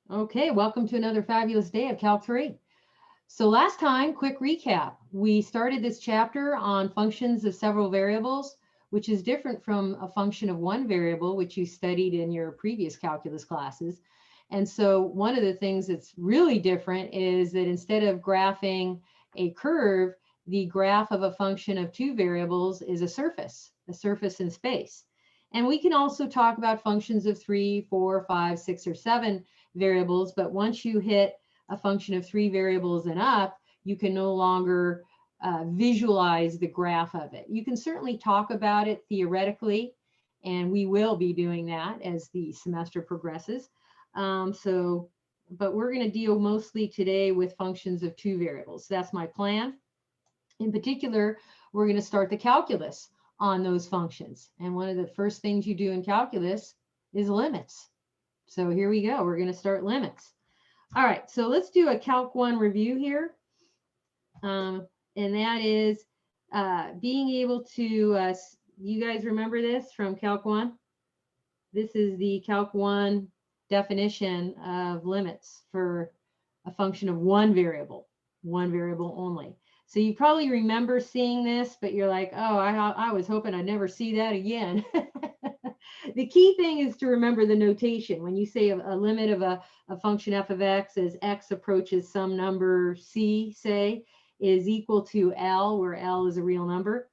Okay, welcome to another fabulous day of Calc 3. So last time, quick recap. We started this chapter on functions of several variables, which is different from a function of one variable, which you studied in your previous calculus classes. And so one of the things that's really different is that instead of graphing a curve, the graph of a function of two variables is a surface in space. And we can also talk about functions of 3, 4, 5, 6, or 7 variables, but once you hit a function of 3 variables and up, you can no longer visualize the graph of it. You can certainly talk about it theoretically, and we will be doing that as the semester progresses. But we're going to deal mostly today with functions of 2 variables. So that's my plan. In particular, we're going to start the calculus on those functions. And one of the first things you do in calculus is limits. So here we go. We're going to start limits. All right, so let's do a Calc 1 review here. And that is being able to, you guys remember this from Calc 1? This is the Calc 1 definition of limits for a function of one variable only. So you probably remember seeing this, but you're like, oh, I was hoping I'd never see that again. The key thing is to remember the notation. When you say a limit of a function f of x as x approaches some number c, say, is equal to L, where L is a real number.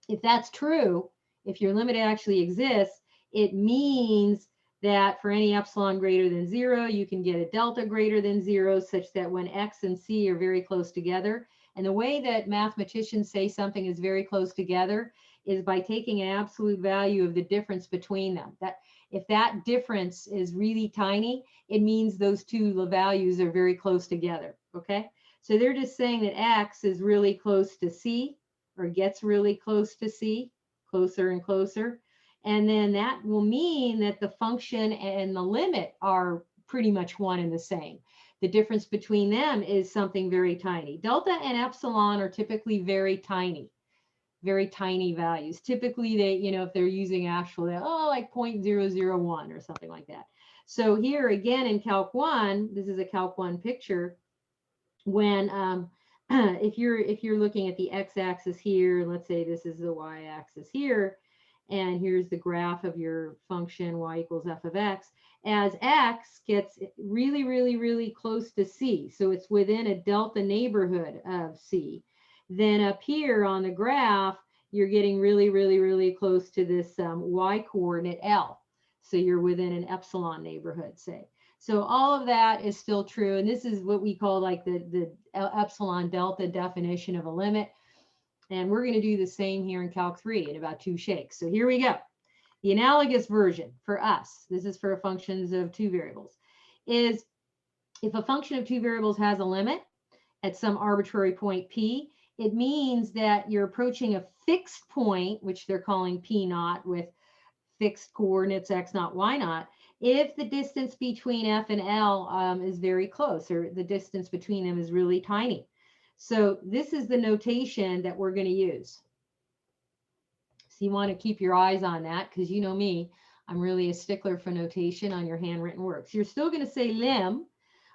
If that's true, if your limit actually exists, it means that for any epsilon greater than 0, you can get a delta greater than 0 such that when x and c are very close together, and the way that mathematicians say something is very close together is by taking an absolute value of the difference between them. That if that difference is really tiny, it means those two values are very close together, okay? So they're just saying that x is really close to c, or gets really close to c, closer and closer. And then that will mean that the function and the limit are pretty much one and the same. The difference between them is something very tiny. Delta and epsilon are typically very tiny values. Typically they, if they're using actual, like 0.001 or something like that. So here again in Calc 1, this is a Calc 1 picture. When if you're looking at the x-axis here, let's say this is the y-axis here, and here's the graph of your function y equals f of x. As x gets really, really, really close to c, so it's within a delta neighborhood of c, then up here on the graph, you're getting really, really, really close to this y coordinate L. So you're within an epsilon neighborhood, say. So all of that is still true. And this is what we call like the epsilon delta definition of a limit. And we're going to do the same here in Calc 3 in about 2 shakes. So here we go. The analogous version for us, this is for functions of 2 variables, is if a function of 2 variables has a limit at some arbitrary point P, it means that you're approaching a fixed point, which they're calling P naught with fixed coordinates x naught, y naught, if the distance between F and L is very close, or the distance between them is really tiny. So this is the notation that we're going to use. So you want to keep your eyes on that, because you know me, I'm really a stickler for notation on your handwritten works. You're still going to say lim,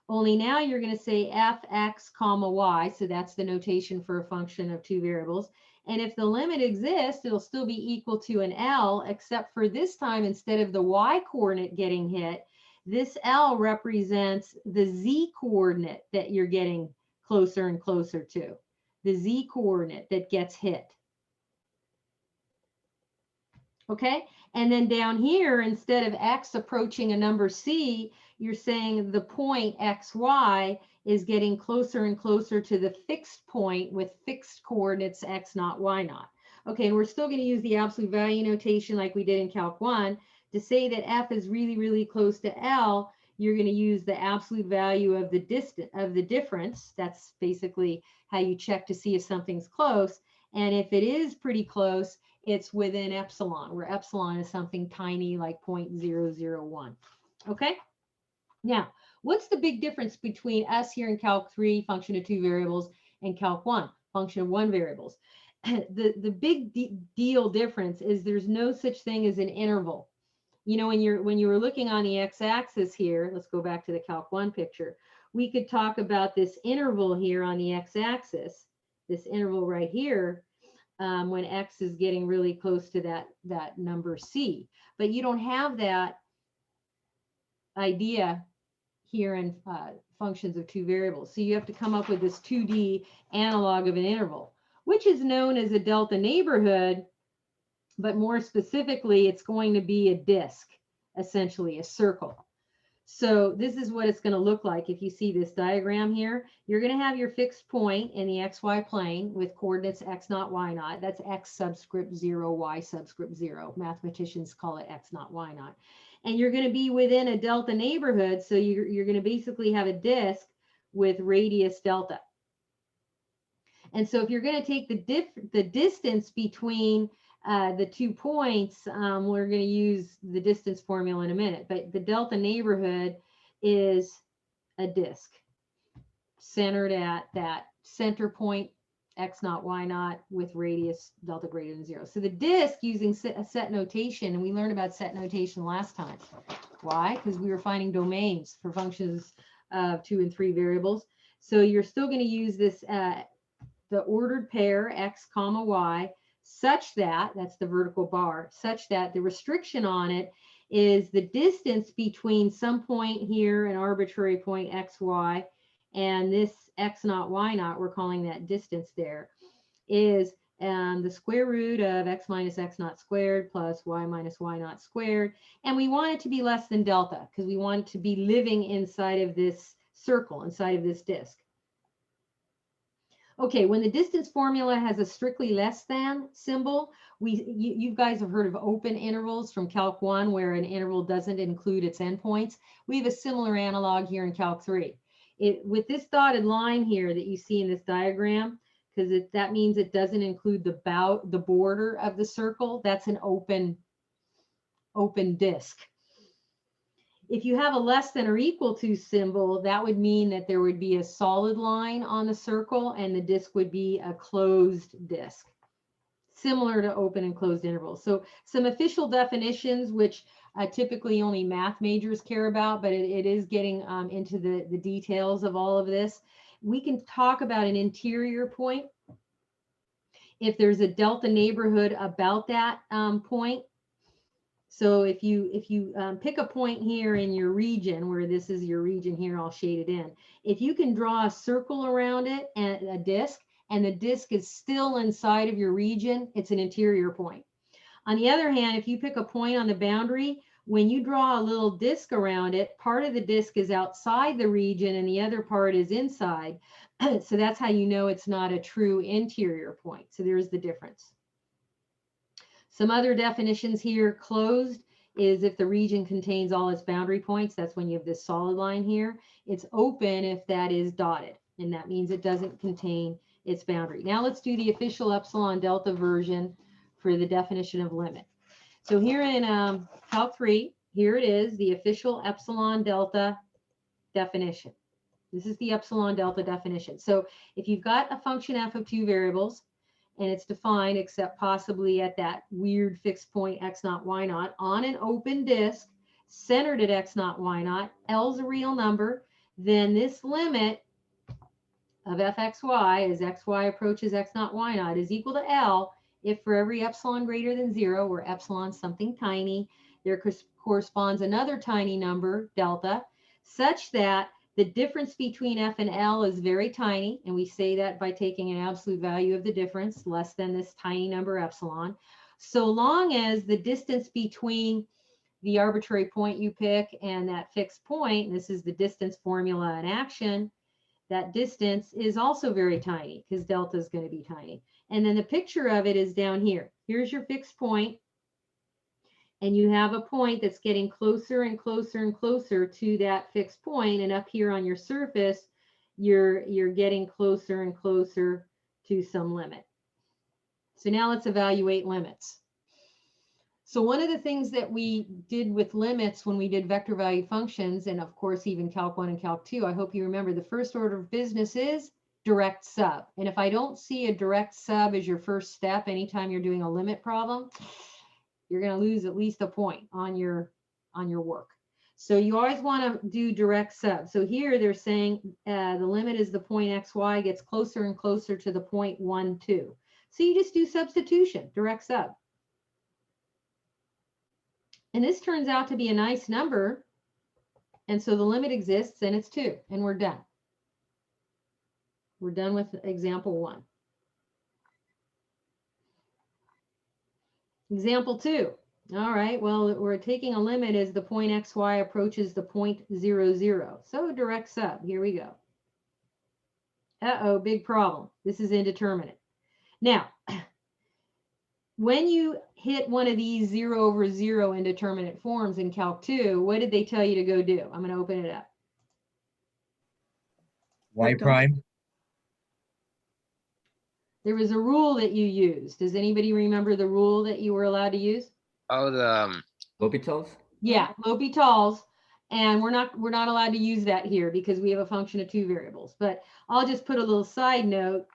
only now you're going to say fx comma y. So that's the notation for a function of 2 variables. And if the limit exists, it'll still be equal to an L, except for this time, instead of the y coordinate getting hit, this L represents the z coordinate that you're getting closer and closer to, the z coordinate that gets hit. Okay, and then down here, instead of x approaching a number c, you're saying the point xy is getting closer and closer to the fixed point with fixed coordinates x naught, y naught. Okay, and we're still going to use the absolute value notation like we did in Calc 1. To say that f is really, really close to L, you're going to use the absolute value of the distance of the difference. That's basically how you check to see if something's close. And if it is pretty close, it's within epsilon, where epsilon is something tiny like 0.001. Okay? Now, what's the big difference between us here in Calc 3, function of 2 variables, and Calc 1, function of 1 variables? The big deal difference is there's no such thing as an interval. you know, when you were looking on the x-axis here, let's go back to the Calc 1 picture. We could talk about this interval here on the x-axis, this interval right here, when x is getting really close to that number c. But you don't have that idea here in functions of two variables. So you have to come up with this 2D analog of an interval, which is known as a delta neighborhood, but more specifically, it's going to be a disk, essentially a circle. So this is what it's going to look like. If you see this diagram here, you're going to have your fixed point in the xy plane with coordinates x0, y0. That's x subscript 0, y subscript 0. Mathematicians call it x0, y0. And you're going to be within a delta neighborhood. So you're going to basically have a disk with radius delta. And so if you're going to take the distance between the 2 points, we're going to use the distance formula in a minute, but the delta neighborhood is a disk centered at that center point x0, y0 with radius delta greater than 0. So the disk, using set notation, and we learned about set notation last time. Why? Because we were finding domains for functions of 2 and 3 variables. So you're still going to use this the ordered pair x comma y, such that, that's the vertical bar, such that the restriction on it is the distance between some point here, an arbitrary point x, y, and this x0, y0, we're calling that distance there, is the square root of x minus x0 squared plus y minus y0 squared. And we want it to be less than delta because we want it to be living inside of this circle, inside of this disk. Okay, when the distance formula has a strictly less than symbol, you guys have heard of open intervals from Calc 1, where an interval doesn't include its endpoints. We have a similar analog here in Calc 3. With this dotted line here that you see in this diagram, because that means it doesn't include the border of the circle, that's an open disk. If you have a less than or equal to symbol, that would mean that there would be a solid line on the circle and the disk would be a closed disk, similar to open and closed intervals. So some official definitions, which typically only math majors care about, but it is getting into the details of all of this. We can talk about an interior point. If there's a delta neighborhood about that point. So if you pick a point here in your region, where this is your region here, I'll shade it in. If you can draw a circle around it and a disk, and the disk is still inside of your region, it's an interior point. On the other hand, if you pick a point on the boundary, when you draw a little disk around it, part of the disk is outside the region and the other part is inside. So that's how you know it's not a true interior point. So there's the difference. Some other definitions here: closed is if the region contains all its boundary points. That's when you have this solid line here. It's open if that is dotted, and that means it doesn't contain its boundary. Now let's do the official epsilon delta version for the definition of limit. So here in Calc 3, here it is, the official epsilon delta definition. This is the epsilon delta definition. So if you've got a function f of 2 variables, and it's defined, except possibly at that weird fixed point x0, y0, on an open disk centered at x0, y0, L's a real number, then this limit of fxy as xy approaches x0, y0 is equal to L if for every epsilon greater than 0, where epsilon is something tiny, there corresponds another tiny number, delta, such that the difference between f and L is very tiny, and we say that by taking an absolute value of the difference, less than this tiny number epsilon, so long as the distance between the arbitrary point you pick and that fixed point, and this is the distance formula in action, that distance is also very tiny, because delta is going to be tiny. And then the picture of it is down here. Here's your fixed point, and you have a point that's getting closer and closer and closer to that fixed point, and up here on your surface, you're getting closer and closer to some limit. So now let's evaluate limits. So one of the things that we did with limits when we did vector valued functions, and of course even Calc 1 and Calc 2, I hope you remember the first order of business is direct sub. And if I don't see a direct sub as your first step anytime you're doing a limit problem, you're going to lose at least a point on your on your work. So you always want to do direct sub. So here they're saying the limit is the point xy gets closer and closer to the point 1, 2. So you just do substitution, direct sub. And this turns out to be a nice number. And so the limit exists and it's 2, and we're done. We're done with example 1. Example 2. All right, well, we're taking a limit as the point xy approaches the point 0, 0. So direct sub, here we go. Uh-oh, big problem. This is indeterminate. Now, when you hit one of these 0 over 0 indeterminate forms in Calc 2, what did they tell you to go do? I'm going to open it up. Y prime. There was a rule that you used. Does anybody remember the rule that you were allowed to use? Oh, the L'Hopital's? Yeah, L'Hopital's, and we're not allowed to use that here because we have a function of 2 variables. But I'll just put a little side note.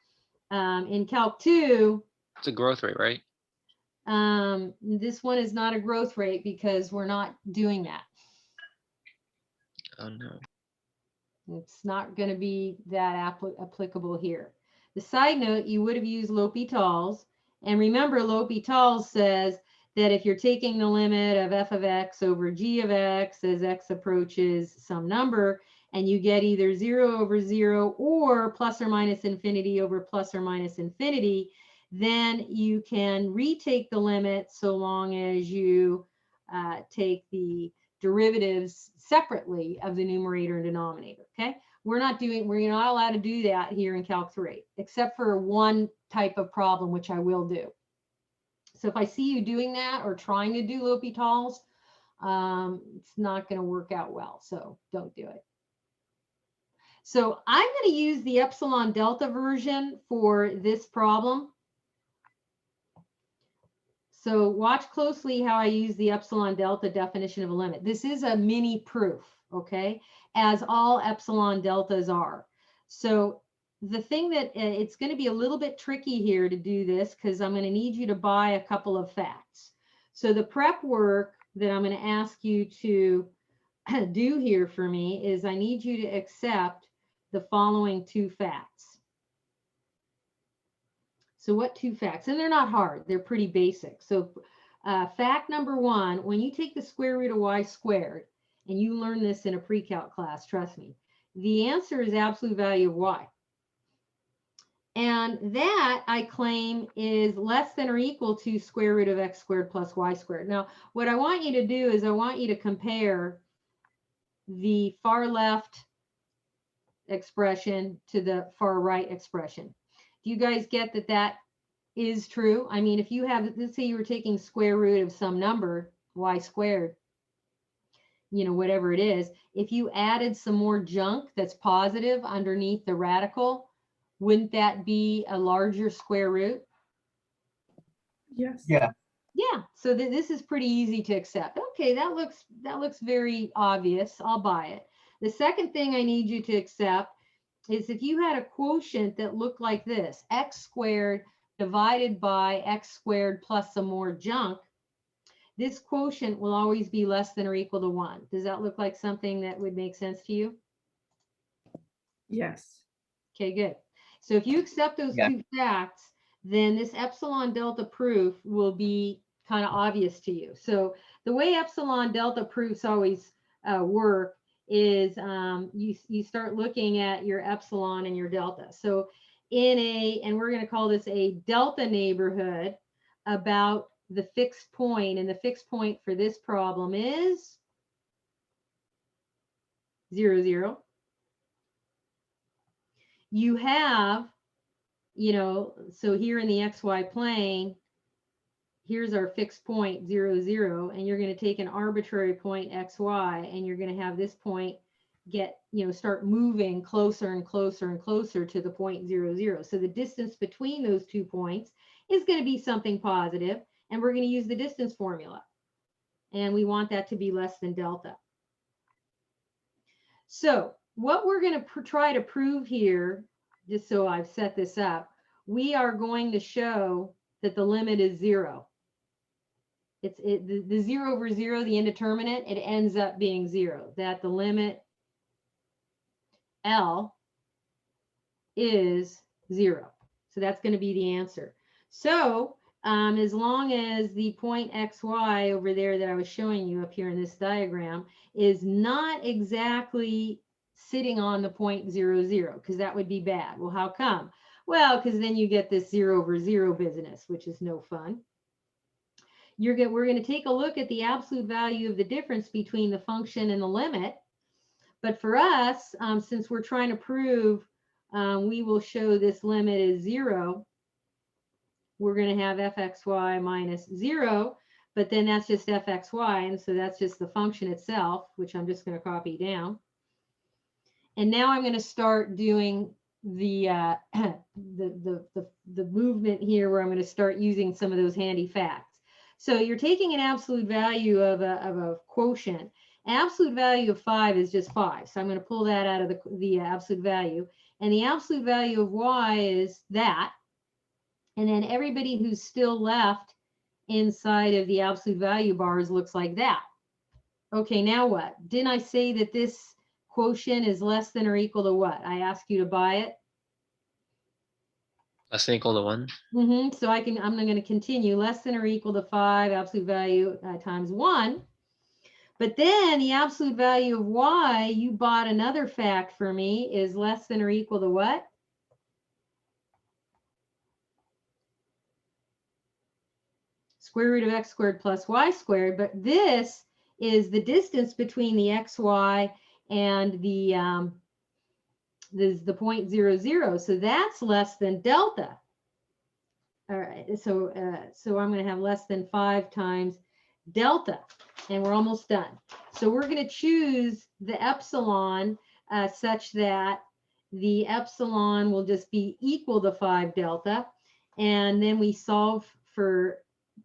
In Calc 2, it's a growth rate, right? this one is not a growth rate because we're not doing that. Oh no. It's not going to be that applicable here. The side note, you would have used L'Hopital's, and remember L'Hopital's says that if you're taking the limit of f of x over g of x as x approaches some number, and you get either 0 over 0 or plus or minus infinity over plus or minus infinity, then you can retake the limit so long as you take the derivatives separately of the numerator and denominator. Okay, we're not allowed to do that here in Calc 3, except for one type of problem, which I will do. So if I see you doing that or trying to do L'Hopital's, it's not going to work out well. So don't do it. So I'm going to use the epsilon delta version for this problem. So watch closely how I use the epsilon delta definition of a limit. This is a mini proof, okay, as all epsilon deltas are. So the thing that it's going to be a little bit tricky here to do this because I'm going to need you to buy a couple of facts. So the prep work that I'm going to ask you to do here for me is I need you to accept the following 2 facts. So what 2 facts? And they're not hard. They're pretty basic. So fact number 1, when you take the square root of y squared, and you learn this in a pre-calc class, trust me, the answer is absolute value of y. And that, I claim, is less than or equal to square root of x squared plus y squared. Now, what I want you to do is I want you to compare the far left expression to the far right expression. Do you guys get that that is true? I mean, if you have, let's say you were taking square root of some number, y squared, you know, whatever it is, if you added some more junk that's positive underneath the radical, wouldn't that be a larger square root? Yes. Yeah. Yeah, so this is pretty easy to accept. Okay, that looks very obvious. I'll buy it. The second thing I need you to accept is if you had a quotient that looked like this, x squared divided by x squared plus some more junk, this quotient will always be less than or equal to 1. Does that look like something that would make sense to you? Yes. Okay, good. So if you accept those 2 facts, then this epsilon delta proof will be kind of obvious to you. So the way epsilon delta proofs always work is you start looking at your epsilon and your delta. So and we're going to call this a delta neighborhood about the fixed point, and the fixed point for this problem is 0, 0. You have, you know, so here in the XY plane, here's our fixed point 0, 0, and you're going to take an arbitrary point XY, and you're going to have this point get, you know, start moving closer and closer and closer to the point 0, 0. So the distance between those 2 points is going to be something positive, and we're going to use the distance formula. And we want that to be less than delta. So what we're going to try to prove here, just so I've set this up, we are going to show that the limit is 0. the 0 over 0, the indeterminate, it ends up being 0, that the limit L is 0. So that's going to be the answer. So as long as the point XY over there that I was showing you up here in this diagram is not exactly sitting on the point 0, 0, because that would be bad. Well, how come? Well, because then you get this 0 over 0 business, which is no fun. We're going to take a look at the absolute value of the difference between the function and the limit. But for us, since we're trying to prove we will show this limit is 0, we're going to have fxy minus 0, but then that's just fxy, and so that's just the function itself, which I'm just going to copy down. And now I'm going to start doing the movement here where I'm going to start using some of those handy facts. So you're taking an absolute value of a quotient. Absolute value of 5 is just 5. So I'm going to pull that out of the absolute value. And the absolute value of y is that. And then everybody who's still left inside of the absolute value bars looks like that. Okay, now what? Didn't I say that this quotient is less than or equal to what? I asked you to buy it. Less than or equal to 1. So I'm going to continue less than or equal to 5 absolute value times 1. But then the absolute value of y, you bought another fact for me, is less than or equal to what? Square root of x squared plus y squared. But this is the distance between the xy and the the point 0, 0. So that's less than delta. All right, so I'm going to have less than 5 times delta, and we're almost done. So we're going to choose the epsilon such that the epsilon will just be equal to 5 delta, and then we solve for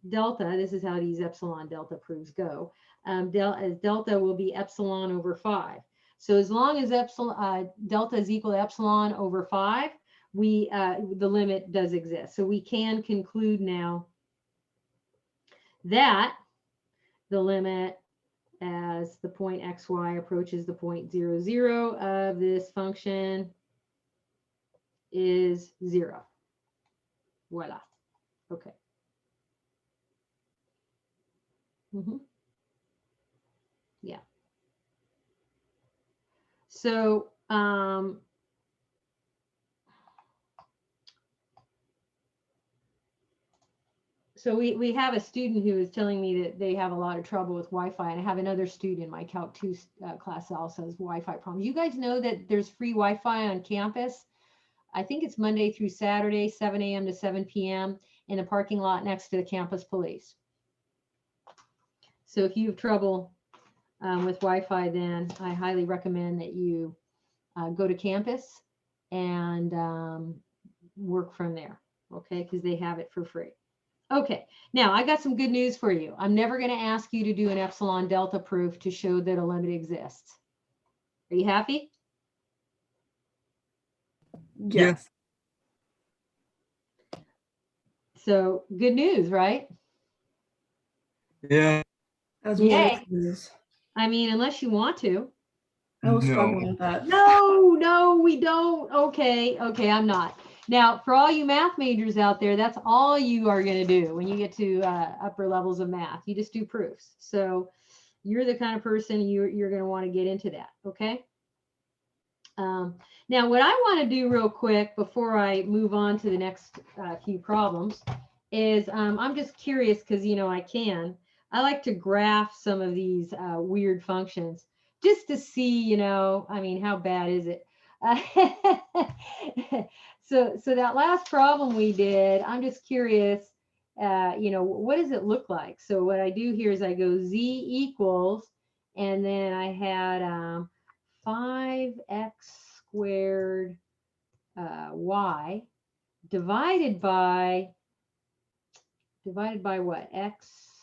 delta. This is how these epsilon delta proofs go. Delta will be epsilon over 5. So as long as delta is equal to epsilon over 5, the limit does exist. So we can conclude now that the limit as the point xy approaches the point 0, 0 of this function is 0. Voila. Okay. Yeah. So so we have a student who is telling me that they have a lot of trouble with Wi-Fi, and I have another student in my Calc 2 class that also has Wi-Fi problems. You guys know that there's free Wi-Fi on campus. I think it's Monday through Saturday, 7 a.m. to 7 p.m. in the parking lot next to the campus police. So if you have trouble with Wi-Fi, then I highly recommend that you go to campus and work from there, okay? Because they have it for free. Okay, now I got some good news for you. I'm never going to ask you to do an epsilon delta proof to show that a limit exists. Are you happy? Yes. So good news, right? Yeah. As Yay. well as I mean, unless you want to. I was No. struggling with that. No, we don't. Okay, I'm not. Now, for all you math majors out there, that's all you are going to do when you get to upper levels of math. You just do proofs. So you're the kind of person you're going to want to get into that, okay? Now, what I want to do real quick before I move on to the next few problems is I'm just curious because, I like to graph some of these weird functions just to see, I mean, how bad is it? So that last problem we did, I'm just curious, what does it look like? So what I do here is I go z equals, and then I had 5x squared y divided by what? X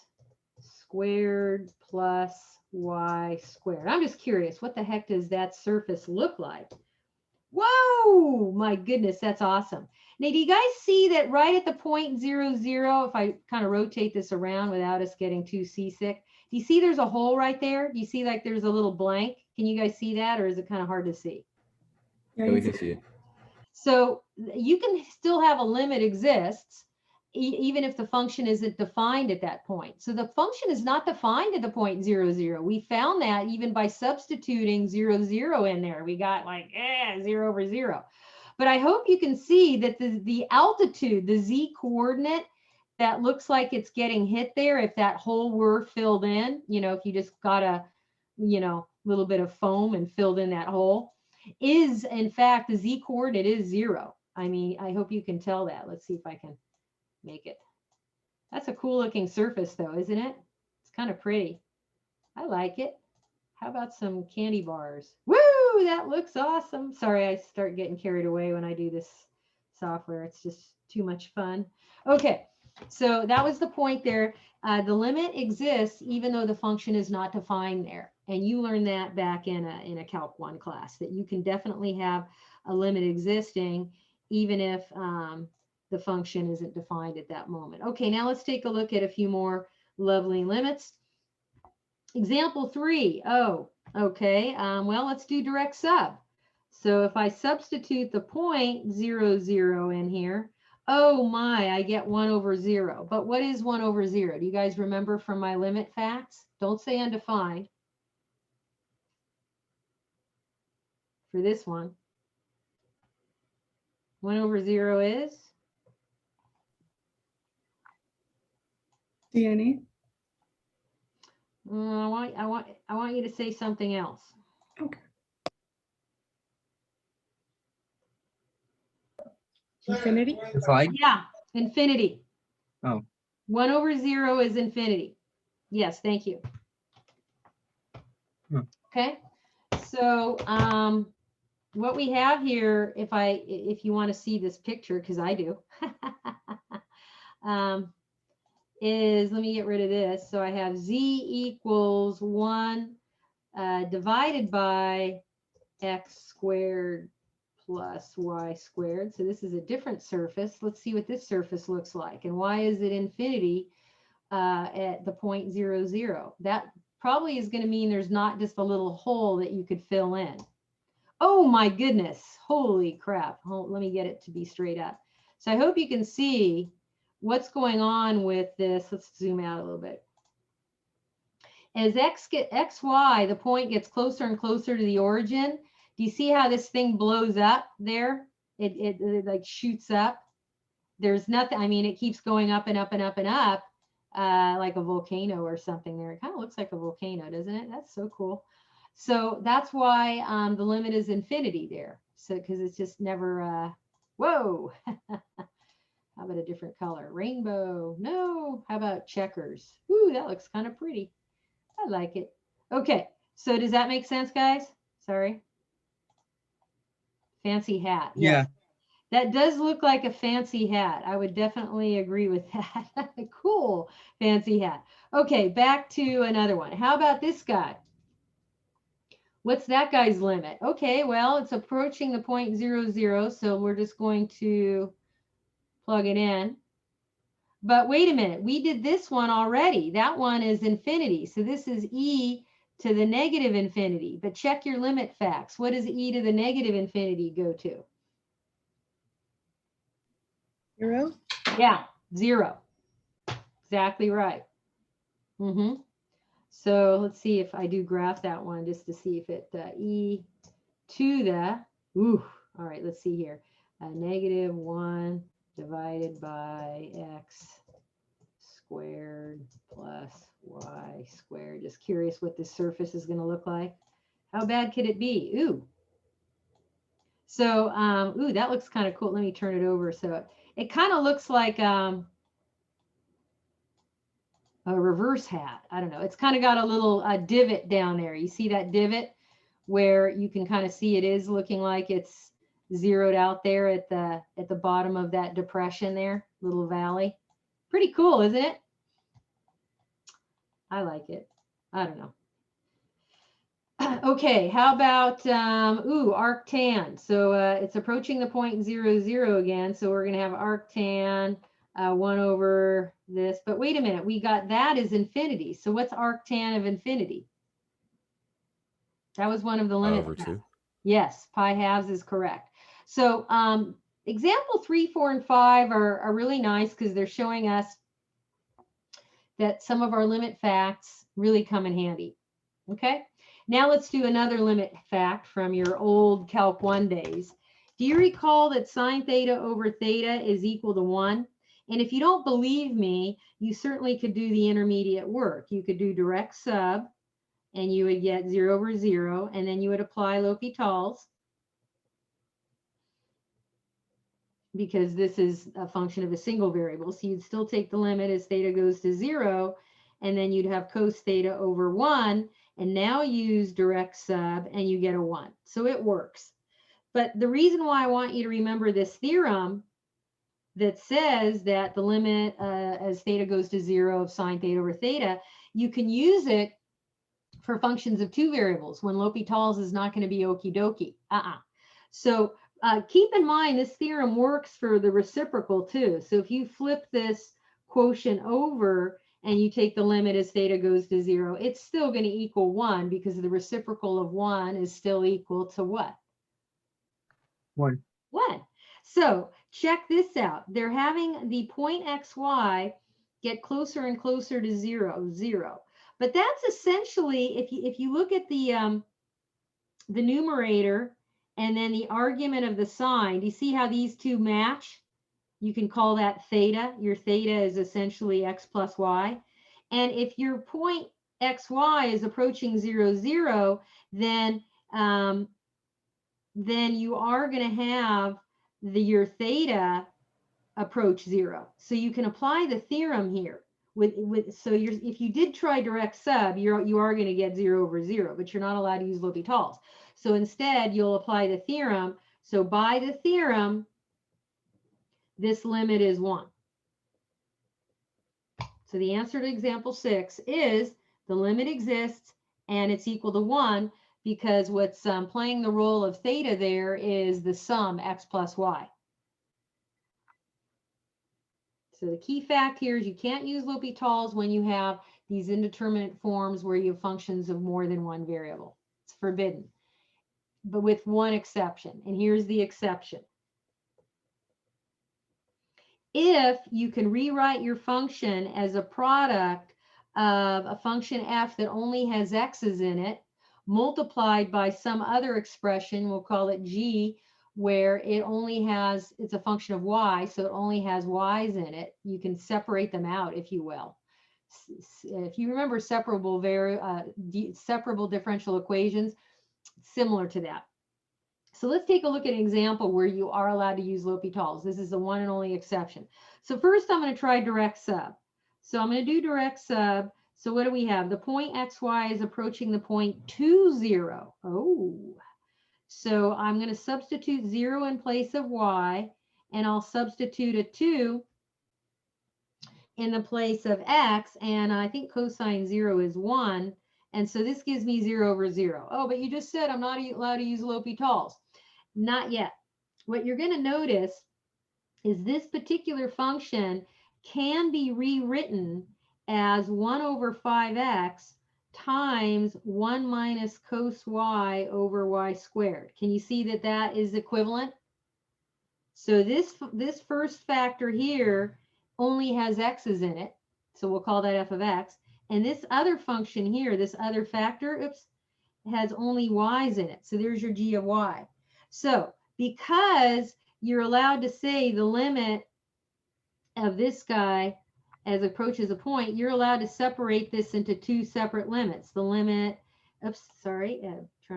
squared plus y squared. I'm just curious, what the heck does that surface look like? Whoa, my goodness, that's awesome. Now, do you guys see that right at the point 0, 0, if I kind of rotate this around without us getting too seasick, do you see there's a hole right there? Do you see like there's a little blank? Can you guys see that, or is it kind of hard to see? Yeah, Yeah, you we can see it. So you can still have a limit exists even if the function isn't defined at that point. So the function is not defined at the point 0, 0. We found that even by substituting 0, 0 in there. We got like 0 over 0. But I hope you can see that the altitude, the z coordinate, that looks like it's getting hit there, if that hole were filled in, you know, if you just got a, you know, little bit of foam and filled in that hole, is in fact the z coordinate is 0. I mean, I hope you can tell that. Let's see if I can make it. That's a cool looking surface though, isn't it? It's kind of pretty. I like it. How about some candy bars? Woo, that looks awesome. Sorry, I start getting carried away when I do this software. It's just too much fun. Okay, so that was the point there. The limit exists even though the function is not defined there. And you learned that back in a Calc 1 class, that you can definitely have a limit existing even if the function isn't defined at that moment. Okay, now let's take a look at a few more lovely limits. Example 3. Oh, okay. Well, let's do direct sub. So if I substitute the point 0, 0 in here, oh my, I get 1 over 0. But what is 1 over 0? Do you guys remember from my limit facts? Don't say undefined. For this one, 1 over 0 is? DNA. I want you to say something else. Okay. Infinity? Yeah, infinity. Oh. 1 over 0 is infinity. Yes, thank you. Okay, so what we have here, if you want to see this picture, because I do, is, let me get rid of this. So I have z equals 1 divided by x squared plus y squared. So this is a different surface. Let's see what this surface looks like. And why is it infinity at the point 0, 0? That probably is going to mean there's not just a little hole that you could fill in. Oh my goodness. Holy crap. Let me get it to be straight up. So I hope you can see what's going on with this. Let's zoom out a little bit. As xy, the point gets closer and closer to the origin. Do you see how this thing blows up there? It like shoots up. There's nothing, I mean, it keeps going up and up and up and up like a volcano or something there. It kind of looks like a volcano, doesn't it? That's so cool. So that's why the limit is infinity there. So because it's just never, whoa. How about a different color? Rainbow. No. How about checkers? Ooh, that looks kind of pretty. I like it. Okay. So does that make sense, guys? Sorry. Fancy hat. Yes. Yeah. That does look like a fancy hat. I would definitely agree with that. Cool. Fancy hat. Okay. Back to another one. How about this guy? What's that guy's limit? Okay. Well, it's approaching the point 0, 0. So we're just going to plug it in. But wait a minute, we did this one already. That one is infinity. So this is e to the negative infinity. But check your limit facts. What does e to the negative infinity go to? 0? Yeah, 0. Exactly right. So let's see if I do graph that one just to see if it e to the, all right, let's see here. Negative 1 divided by x squared plus y squared. Just curious what this surface is going to look like. How bad could it be? Ooh. So, that looks kind of cool. Let me turn it over. So it kind of looks like a reverse hat. I don't know. It's kind of got a little divot down there. You see that divot where you can kind of see it is looking like it's zeroed out there at the bottom of that depression there, little valley. Pretty cool, isn't it? I like it. I don't know. Okay, how about, arctan. So it's approaching the point 0, 0 again. So we're going to have arctan 1 over this. But wait a minute, we got that as infinity. So what's arctan of infinity? That was one of the limit. Over 2. Yes, pi halves is correct. So example 3, 4, and 5 are really nice because they're showing us that some of our limit facts really come in handy. Okay, now let's do another limit fact from your old Calc 1 days. Do you recall that sine theta over theta is equal to 1? And if you don't believe me, you certainly could do the intermediate work. You could do direct sub, and you would get 0 over 0, and then you would apply L'Hopital's, because this is a function of a single variable. So you'd still take the limit as theta goes to 0, and then you'd have cos theta over 1, and now use direct sub, and you get a 1. So it works. But the reason why I want you to remember this theorem that says that the limit as theta goes to 0 of sine theta over theta, you can use it for functions of two variables when L'Hopital's is not going to be okie dokie. So keep in mind, this theorem works for the reciprocal too. So if you flip this quotient over and you take the limit as theta goes to 0, it's still going to equal 1 because the reciprocal of 1 is still equal to what? 1. 1. So check this out. They're having the point xy get closer and closer to 0, 0. But that's essentially, if you look at the numerator and then the argument of the sine, do you see how these two match? You can call that theta. Your theta is essentially x plus y. And if your point xy is approaching 0, 0, then you are going to have your theta approach 0. So you can apply the theorem here. If you did try direct sub, you are going to get 0 over 0, but you're not allowed to use L'Hopital's. So instead, you'll apply the theorem. So by the theorem, this limit is 1. So the answer to example 6 is the limit exists and it's equal to 1 because what's playing the role of theta there is the sum x plus y. So the key fact here is you can't use L'Hopital's when you have these indeterminate forms where you have functions of more than one variable. It's forbidden, but with one exception. And here's the exception. If you can rewrite your function as a product of a function f that only has x's in it, multiplied by some other expression, we'll call it g, where it's a function of y, so it only has y's in it. You can separate them out, if you will. If you remember separable differential equations, similar to that. So let's take a look at an example where you are allowed to use L'Hopital's. This is the one and only exception. So first I'm going to try direct sub. So I'm going to do direct sub. So what do we have? The point xy is approaching the point 2, 0. Oh. So I'm going to substitute 0 in place of y, and I'll substitute a 2 in the place of x, and I think cosine 0 is 1, and so this gives me 0 over 0. Oh, but you just said I'm not allowed to use L'Hopital's. Not yet. What you're going to notice is this particular function can be rewritten as 1 over 5x times 1 minus cos y over y squared. Can you see that that is equivalent? So this first factor here only has x's in it, so we'll call that f of x. And this other function here, this other factor, has only y's in it. So there's your g of y. So because you're allowed to say the limit of this guy as approaches a point, you're allowed to separate this into two separate limits. The limit, trying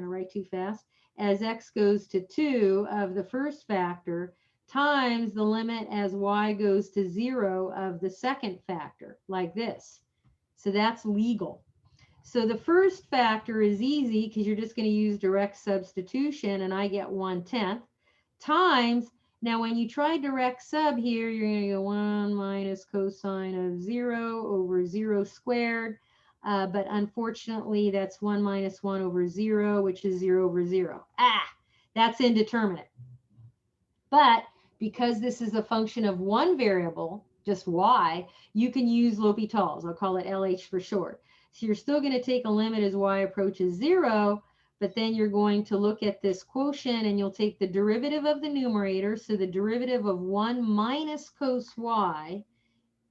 to write too fast, as x goes to 2 of the first factor times the limit as y goes to 0 of the second factor, like this. So that's legal. So the first factor is easy because you're just going to use direct substitution, and I get 1/10 times. Now, when you try direct sub here, you're going to go 1 minus cosine of 0 over 0 squared. but unfortunately that's 1 minus 1 over 0, which is 0 over 0. That's indeterminate. But because this is a function of one variable, just y, you can use L'Hopital's. I'll call it LH for short. So you're still going to take a limit as y approaches 0, but then you're going to look at this quotient and you'll take the derivative of the numerator. So the derivative of 1 minus cos y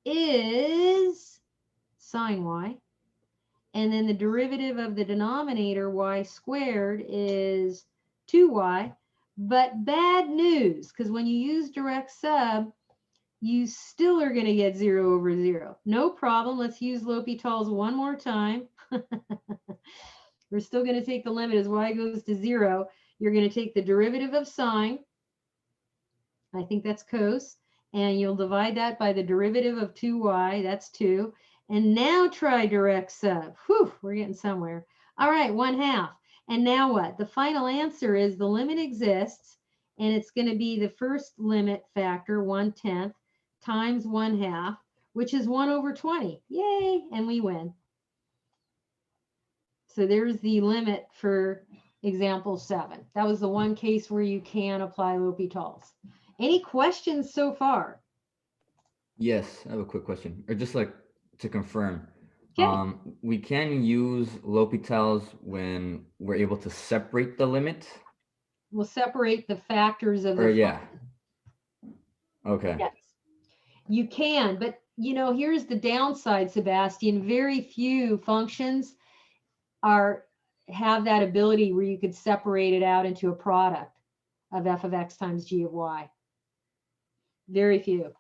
is sine y. And then the derivative of the denominator, y squared, is 2y. But bad news, because when you use direct sub, you still are going to get 0 over 0. No problem. Let's use L'Hopital's one more time. We're still going to take the limit as y goes to 0. You're going to take the derivative of sine. I think that's cos. And you'll divide that by the derivative of 2y. That's 2. And now try direct sub. Whew, we're getting somewhere. All right, 1/2. And now what? The final answer is the limit exists, and it's going to be the first limit factor, 1/10, times 1/2, which is 1 over 20. Yay, and we win. So there's the limit for example 7. That was the one case where you can apply L'Hopital's. Any questions so far? Yes, I have a quick question, or just like to confirm. Okay. We can use L'Hopital's when we're able to separate the limit? We'll separate the factors of the yeah. function. Okay. Yes, you can, but you know, here's the downside, Sebastian. Very few functions have that ability where you could separate it out into a product of f of x times g of y. Very few.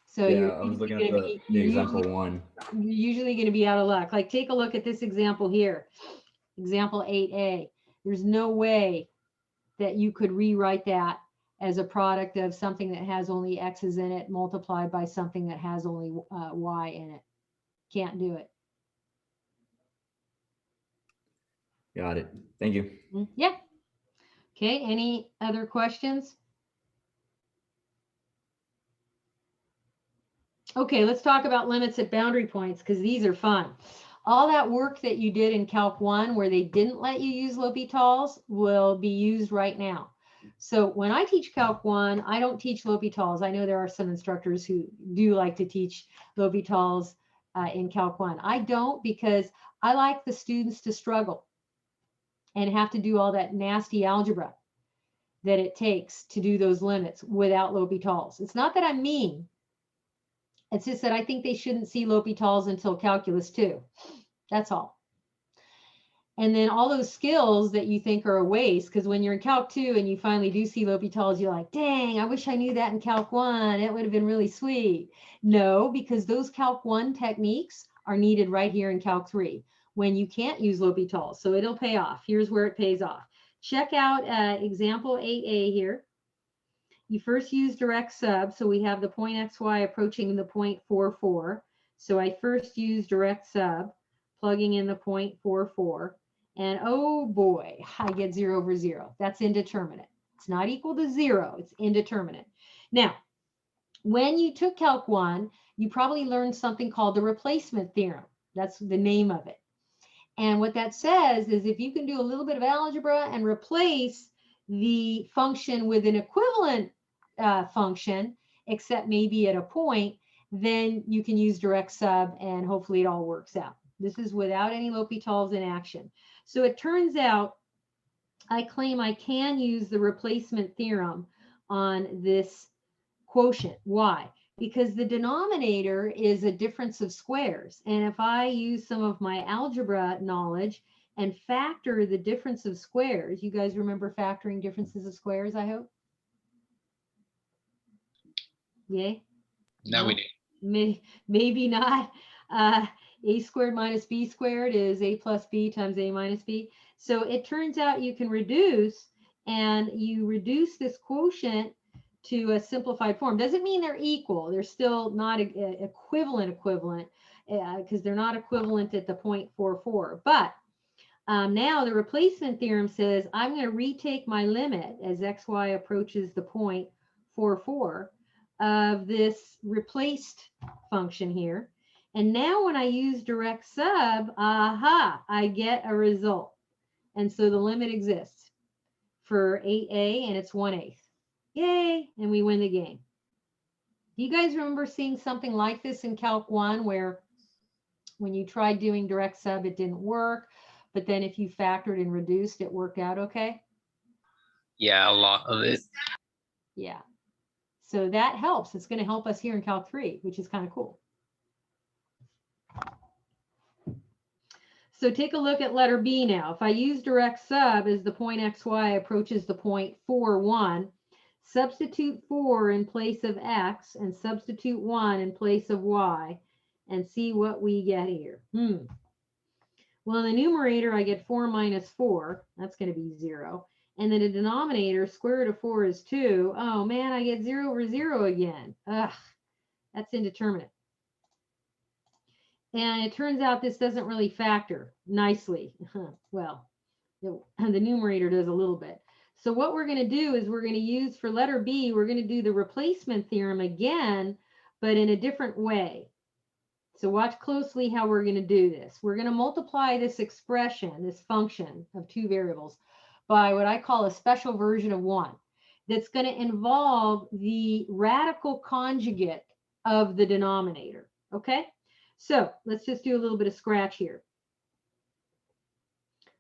So Yeah, you're I was looking usually at gonna the example one. you're usually going to be out of luck. Like, take a look at this example here, example 8a. There's no way that you could rewrite that as a product of something that has only x's in it multiplied by something that has only y in it. Can't do it. Got it. Thank you. Yeah. Okay, any other questions? Okay, let's talk about limits at boundary points, because these are fun. All that work that you did in Calc 1 where they didn't let you use L'Hopital's will be used right now. So when I teach Calc 1, I don't teach L'Hopital's. I know there are some instructors who do like to teach L'Hopital's in Calc 1. I don't, because I like the students to struggle and have to do all that nasty algebra that it takes to do those limits without L'Hopital's. It's not that I'm mean. It's just that I think they shouldn't see L'Hopital's until Calculus 2. That's all. And then all those skills that you think are a waste, because when you're in Calc 2 and you finally do see L'Hopital's, you're like, dang, I wish I knew that in Calc 1. It would have been really sweet. No, because those Calc 1 techniques are needed right here in Calc 3 when you can't use L'Hopital's. So it'll pay off. Here's where it pays off. Check out example 8a here. You first use direct sub, so we have the point xy approaching the point 44. So I first use direct sub, plugging in the point 44, and oh boy, I get 0 over 0. That's indeterminate. It's not equal to 0. It's indeterminate. Now, when you took Calc 1, you probably learned something called the replacement theorem. That's the name of it. And what that says is if you can do a little bit of algebra and replace the function with an equivalent function, except maybe at a point, then you can use direct sub and hopefully it all works out. This is without any L'Hopital's in action. So it turns out I claim I can use the replacement theorem on this quotient. Why? Because the denominator is a difference of squares. And if I use some of my algebra knowledge and factor the difference of squares, you guys remember factoring differences of squares, I hope? Yay? Now we do. Maybe not. A squared minus b squared is a plus b times a minus b. So it turns out you can reduce, and you reduce this quotient to a simplified form. Doesn't mean they're equal. They're still not equivalent, because they're not equivalent at the 0.44. But now the replacement theorem says I'm going to retake my limit as xy approaches the 0.44 of this replaced function here. And now when I use direct sub, aha, I get a result. And so the limit exists for 8a, and it's 1/8. Yay, and we win the game. Do you guys remember seeing something like this in Calc 1 where when you tried doing direct sub, it didn't work, but then if you factored and reduced, it worked out okay? Yeah, a lot of it. Yeah. So that helps. It's going to help us here in Calc 3, which is kind of cool. So take a look at letter B now. If I use direct sub as the point xy approaches the point 4, 1, substitute 4 in place of x and substitute 1 in place of y and see what we get here. Well, in the numerator, I get 4 minus 4. That's going to be 0. And then the denominator, square root of 4 is 2. Oh, man, I get 0 over 0 again. Ugh, that's indeterminate. And it turns out this doesn't really factor nicely. Well, the numerator does a little bit. So what we're going to do is we're going to use for letter B, we're going to do the replacement theorem again, but in a different way. So watch closely how we're going to do this. We're going to multiply this expression, this function of two variables, by what I call a special version of 1 that's going to involve the radical conjugate of the denominator. Okay? So let's just do a little bit of scratch here.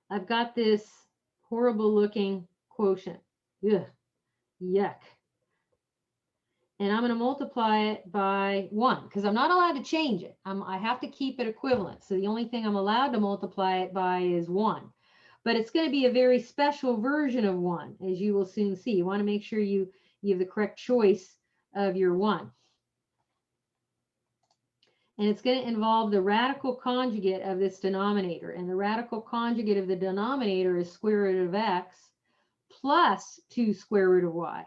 I've got this horrible looking quotient. Ugh, yuck. And I'm going to multiply it by 1 because I'm not allowed to change it. I have to keep it equivalent. So the only thing I'm allowed to multiply it by is 1. But it's going to be a very special version of 1, as you will soon see. You want to make sure you have the correct choice of your 1. And it's going to involve the radical conjugate of this denominator. And the radical conjugate of the denominator is square root of x plus 2 square root of y.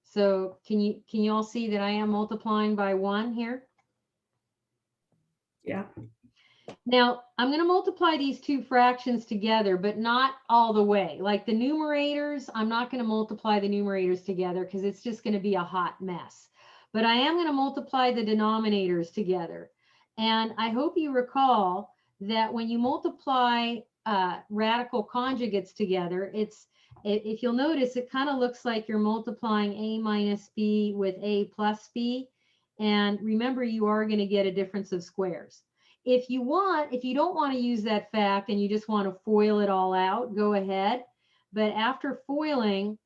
So can you all see that I am multiplying by 1 here? Yeah. Now, I'm going to multiply these two fractions together, but not all the way. Like the numerators, I'm not going to multiply the numerators together because it's just going to be a hot mess. But I am going to multiply the denominators together. And I hope you recall that when you multiply radical conjugates together, if you'll notice, it kind of looks like you're multiplying a minus b with a plus b. And remember, you are going to get a difference of squares. If you don't want to use that fact and you just want to FOIL it all out, go ahead. But after FOILing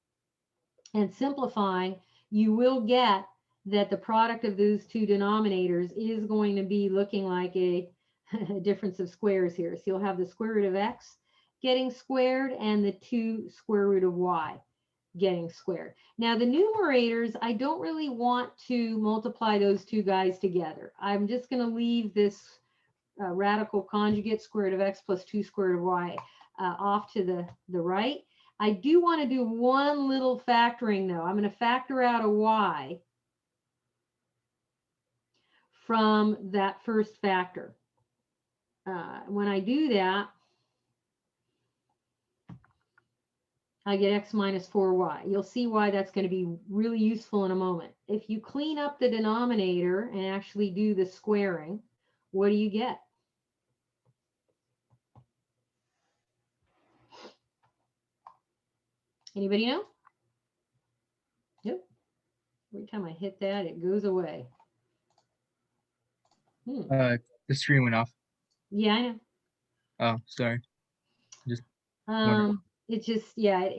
and simplifying, you will get that the product of those two denominators is going to be looking like a difference of squares here. So you'll have the square root of x getting squared and the 2 square root of y getting squared. Now the numerators, I don't really want to multiply those two guys together. I'm just going to leave this radical conjugate square root of x plus 2 square root of y off to the right. I do want to do one little factoring though. I'm going to factor out a y from that first factor. When I do that, I get x minus 4y. You'll see why that's going to be really useful in a moment. If you clean up the denominator and actually do the squaring, what do you get? Anybody know? Yep. Every time I hit that, it goes away. The screen went off. Yeah, I know. Oh, sorry. Just It just, yeah,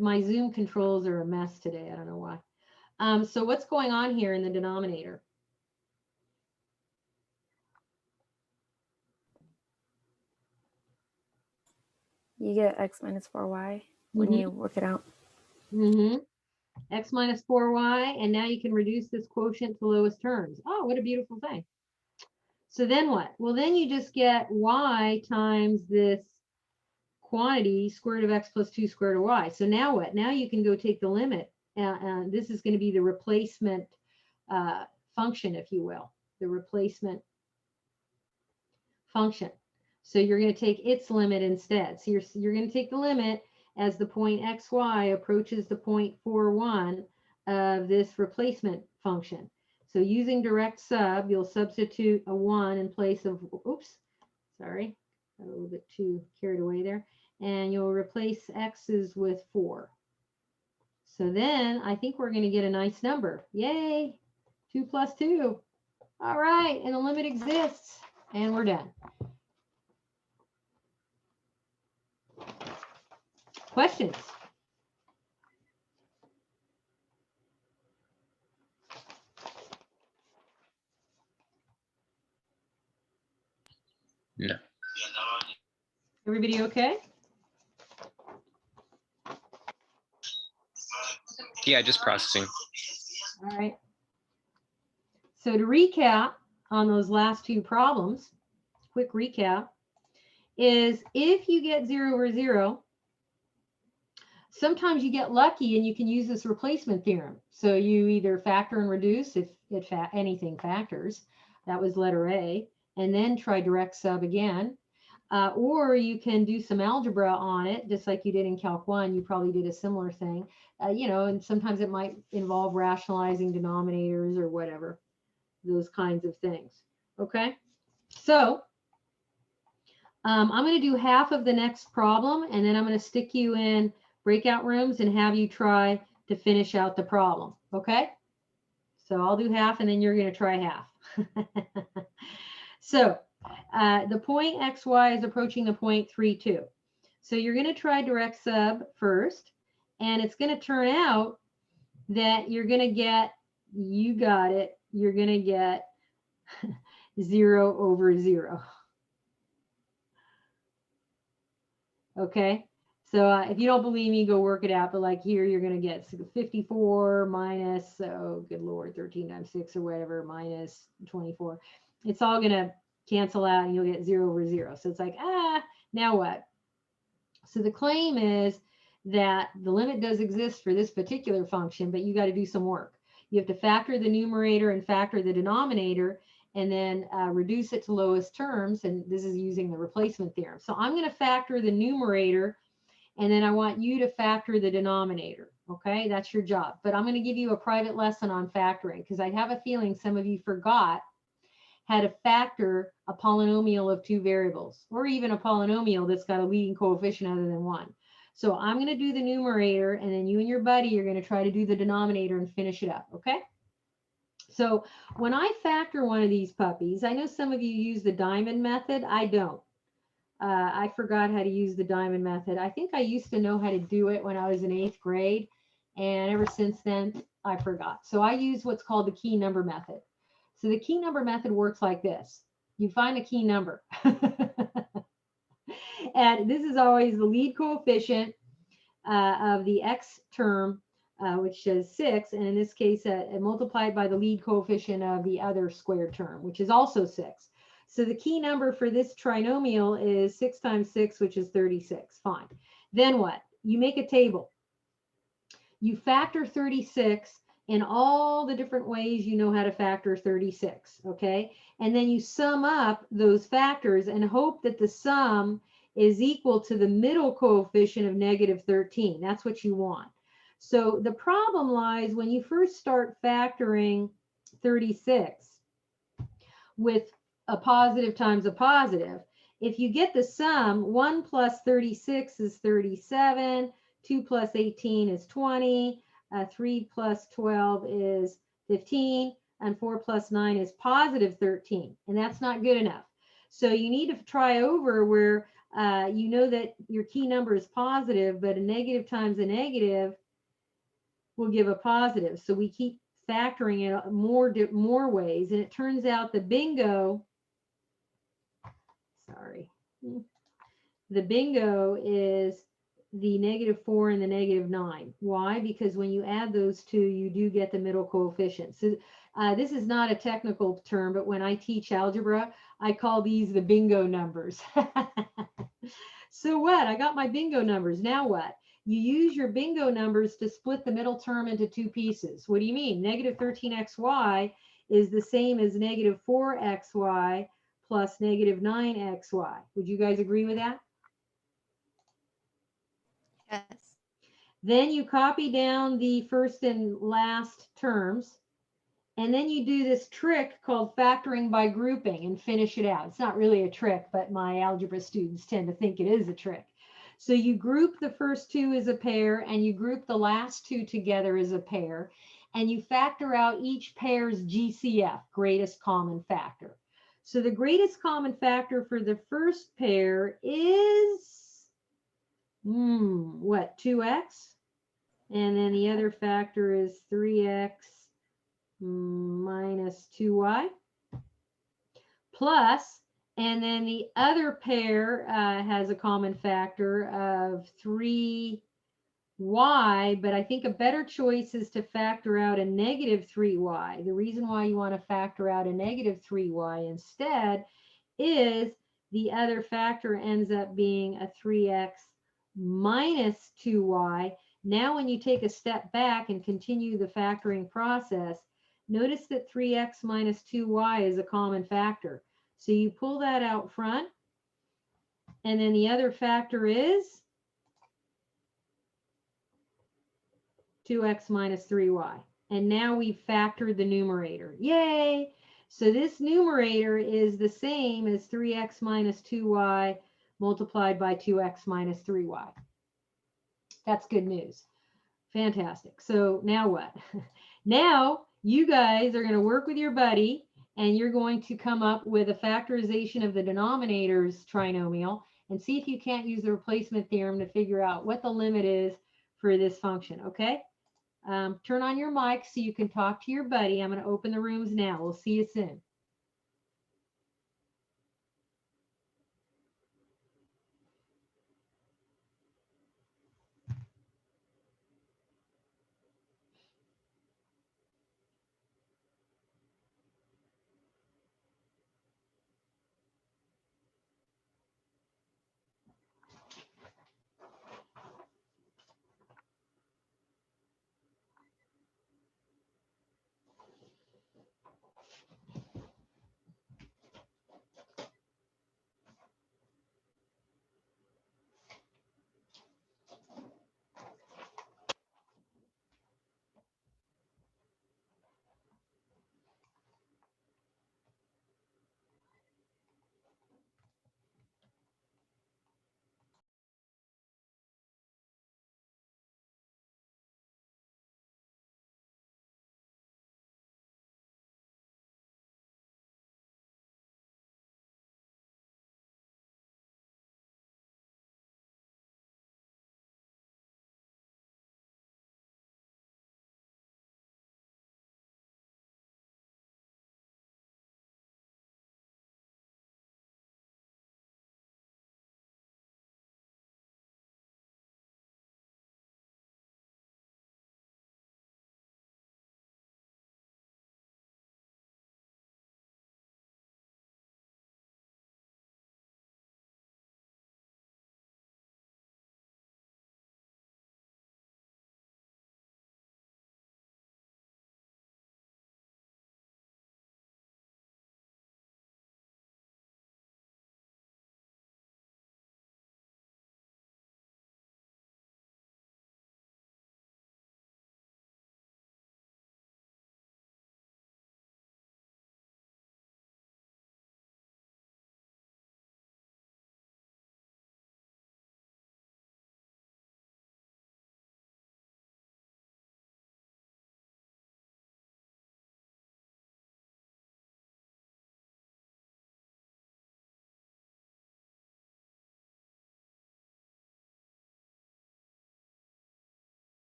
my Zoom controls are a mess today. I don't know why. So what's going on here in the denominator? You get x minus 4y when you work it out. X minus 4y, and now you can reduce this quotient to lowest terms. Oh, what a beautiful thing. So then what? Well, then you just get y times this quantity, square root of x plus 2 square root of y. So now what? Now you can go take the limit. This is going to be the replacement function, if you will, the replacement function. So you're going to take its limit instead. So you're going to take the limit as the point xy approaches the point 4, 1 of this replacement function. So using direct sub, you'll substitute a 1 in place of, oops, sorry, got a little bit too carried away there. And you'll replace x's with 4. So then I think we're going to get a nice number. Yay, 2 plus 2. All right, and the limit exists, and we're done. Questions? No. Everybody okay? Yeah, just processing. All right. So to recap on those last two problems, quick recap, is if you get 0 over 0, sometimes you get lucky and you can use this replacement theorem. So you either factor and reduce if anything factors. That was letter A. And then try direct sub again. Or you can do some algebra on it, just like you did in Calc 1. You probably did a similar thing. You know, and sometimes it might involve rationalizing denominators or whatever, those kinds of things. Okay, so I'm going to do half of the next problem, and then I'm going to stick you in breakout rooms and have you try to finish out the problem. Okay, so I'll do half, and then you're going to try half. So the point xy is approaching the point 3, 2. So you're going to try direct sub first, and it's going to turn out that you're going to get, you got it, you're going to get 0 over 0. Okay, so if you don't believe me, go work it out. But like here, you're going to get 54 minus, oh, good Lord, 13 times 6 or whatever, minus 24. It's all going to cancel out and you'll get 0 over 0. So it's like, now what? So the claim is that the limit does exist for this particular function, but you got to do some work. You have to factor the numerator and factor the denominator, and then reduce it to lowest terms. And this is using the replacement theorem. So I'm going to factor the numerator, and then I want you to factor the denominator. Okay, that's your job. But I'm going to give you a private lesson on factoring, because I have a feeling some of you forgot how to factor a polynomial of 2 variables, or even a polynomial that's got a leading coefficient other than 1. So I'm going to do the numerator, and then you and your buddy are going to try to do the denominator and finish it up. Okay. So when I factor one of these puppies, I know some of you use the diamond method. I don't. I forgot how to use the diamond method. I think I used to know how to do it when I was in 8th grade. And ever since then, I forgot. So I use what's called the key number method. So the key number method works like this. You find a key number. And this is always the lead coefficient of the x term, which is 6, and in this case, multiplied by the lead coefficient of the other squared term, which is also 6. So the key number for this trinomial is 6 times 6, which is 36. Fine. Then what? You make a table. You factor 36 in all the different ways you know how to factor 36, okay? And then you sum up those factors and hope that the sum is equal to the middle coefficient of negative 13. That's what you want. So the problem lies when you first start factoring 36 with a positive times a positive. If you get the sum, 1 plus 36 is 37, 2 plus 18 is 20, 3 plus 12 is 15, and 4 plus 9 is positive 13. And that's not good enough. So you need to try over where you know that your key number is positive, but a negative times a negative will give a positive. So we keep factoring it more ways. And it turns out the bingo, the bingo is the -4 and the -9. Why? Because when you add those two, you do get the middle coefficient. So this is not a technical term, but when I teach algebra, I call these the bingo numbers. So what? I got my bingo numbers. Now what? You use your bingo numbers to split the middle term into 2 pieces. What do you mean? -13xy is the same as -4xy plus -9xy. Would you guys agree with that? Yes. Then you copy down the first and last terms, And then you do this trick called factoring by grouping and finish it out. It's not really a trick, but my algebra students tend to think it is a trick. So you group the first two as a pair and you group the last two together as a pair, and you factor out each pair's GCF, greatest common factor. So the greatest common factor for the first pair is, what, 2x? And then the other factor is 3x minus 2y plus, and then the other pair has a common factor of 3y, but I think a better choice is to factor out a negative 3y. The reason why you want to factor out a negative 3y instead is the other factor ends up being a 3x minus 2y. Now when you take a step back and continue the factoring process, notice that 3x minus 2y is a common factor. So you pull that out front, and then the other factor is 2x minus 3y. And now we've factored the numerator. Yay! So this numerator is the same as 3x minus 2y multiplied by 2x minus 3y. That's good news. Fantastic. So now what? Now you guys are going to work with your buddy and you're going to come up with a factorization of the denominator's trinomial and see if you can't use the replacement theorem to figure out what the limit is for this function. Okay? Turn on your mic so you can talk to your buddy. I'm going to open the rooms now. We'll see you soon.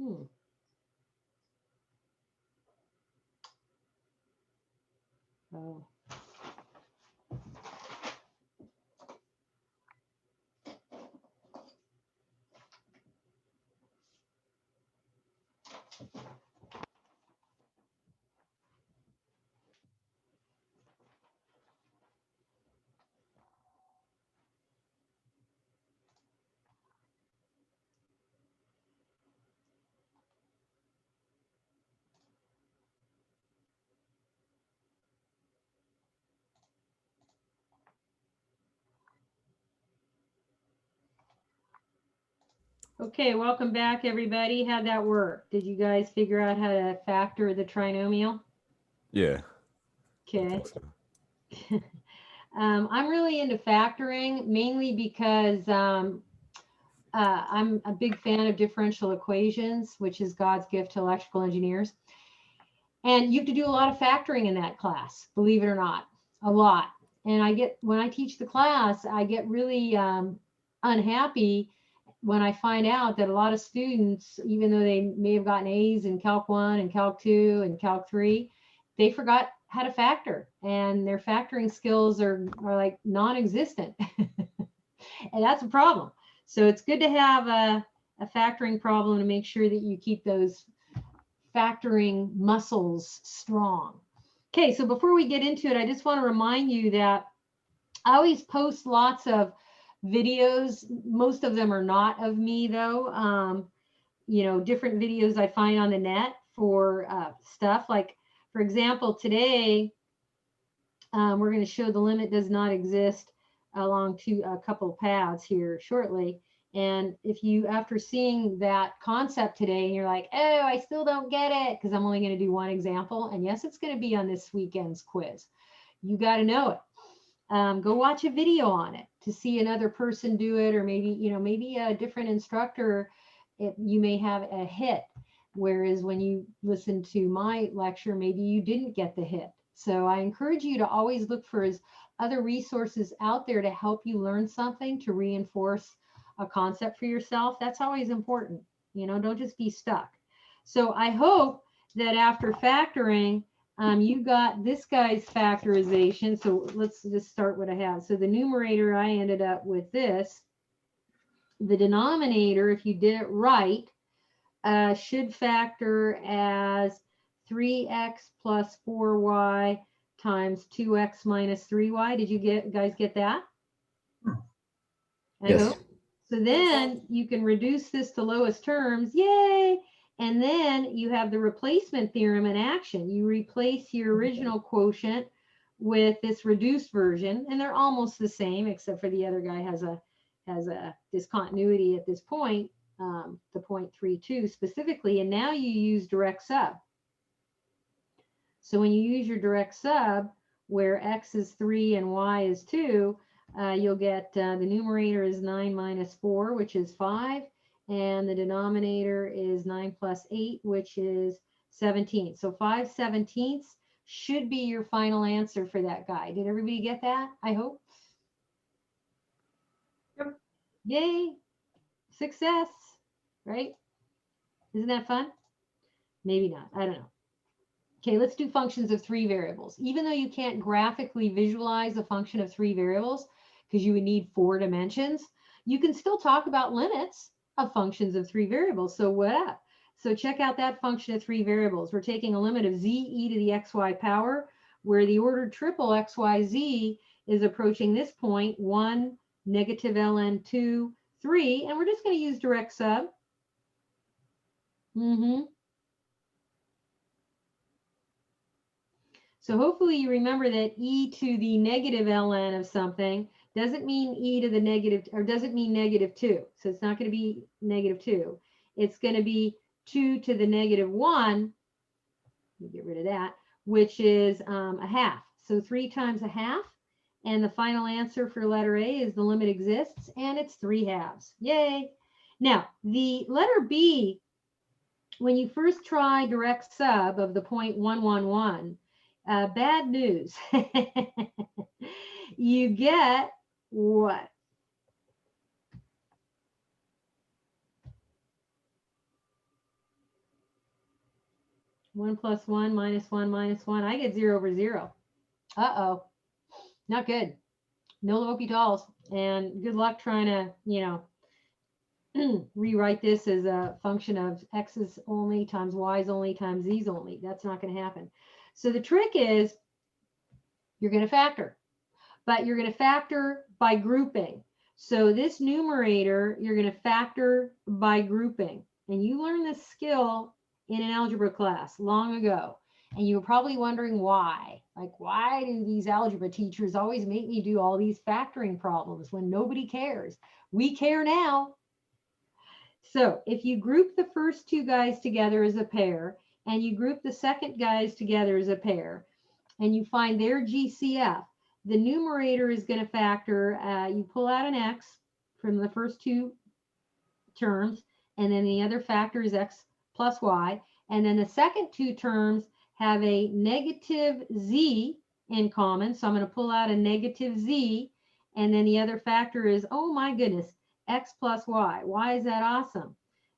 Oh. Okay, welcome back, everybody. How'd that work? Did you guys figure out how to factor the trinomial? Yeah. I Okay. think so. I'm really into factoring, mainly because I'm a big fan of differential equations, which is God's gift to electrical engineers. And you have to do a lot of factoring in that class, believe it or not, a lot. And when I teach the class, I get really unhappy when I find out that a lot of students, even though they may have gotten A's in Calc 1 and Calc 2 and Calc 3, they forgot how to factor, and their factoring skills are like non-existent. And that's a problem. So it's good to have a factoring problem to make sure that you keep those factoring muscles strong. Okay, so before we get into it, I just want to remind you that I always post lots of videos. Most of them are not of me, though. Different videos I find on the net for stuff. Like, for example, today we're going to show the limit does not exist along a couple of paths here shortly. And if you, after seeing that concept today, and you're like, oh, I still don't get it, because I'm only going to do one example. And yes, it's going to be on this weekend's quiz. You got to know it. Go watch a video on it to see another person do it, or maybe a different instructor. You may have a hit, whereas when you listen to my lecture, maybe you didn't get the hit. So I encourage you to always look for other resources out there to help you learn something, to reinforce a concept for yourself. That's always important. Don't just be stuck. So I hope that after factoring, you got this guy's factorization. So let's just start what I have. So the numerator, I ended up with this. The denominator, if you did it right, should factor as 3x plus 4y times 2x minus 3y. Did you guys get that? I Yes. hope. So then you can reduce this to lowest terms. Yay! And then you have the replacement theorem in action. You replace your original quotient with this reduced version, and they're almost the same, except for the other guy has a discontinuity at this point, the 0.32 specifically, and now you use direct sub. So when you use your direct sub, where x is 3 and y is 2, you'll get the numerator is 9 minus 4, which is 5, and the denominator is 9 plus 8, which is 17. So 5/17 should be your final answer for that guy. Did everybody get that? I hope. Yep. Yay! Success, right? Isn't that fun? Maybe not. I don't know. Okay, let's do functions of 3 variables. Even though you can't graphically visualize a function of 3 variables, because you would need 4 dimensions, you can still talk about limits of functions of 3 variables. So what up? So check out that function of 3 variables. We're taking a limit of z e to the xy power, where the ordered triple xyz is approaching this point, 1, negative ln, 2, 3, and we're just going to use direct sub. So hopefully you remember that e to the negative ln of something doesn't mean e to the negative, or doesn't mean negative 2. So it's not going to be negative 2. It's going to be 2 to the negative 1. Let me get rid of that, which is a half. So 3 times a half. And the final answer for letter A is the limit exists, and it's 3/2. Yay. Now, the letter B, when you first try direct sub of the 0.111, bad news. You get what? 1 plus 1 minus 1 minus 1. I get 0 over 0. Uh-oh. Not good. No L'Hopital's. And good luck trying to, rewrite this as a function of x's only times y's only times z's only. That's not going to happen. So the trick is you're going to factor, but you're going to factor by grouping. So this numerator, you're going to factor by grouping. And you learned this skill in an algebra class long ago. And you were probably wondering why. Like, why do these algebra teachers always make me do all these factoring problems when nobody cares? We care now. So if you group the first two guys together as a pair, and you group the second guys together as a pair, and you find their GCF, the numerator is going to factor, you pull out an x from the first two terms, and then the other factor is x plus y, and then the second two terms have a negative z in common, so I'm going to pull out a negative z, and then the other factor is, oh my goodness, x plus y. Why is that awesome?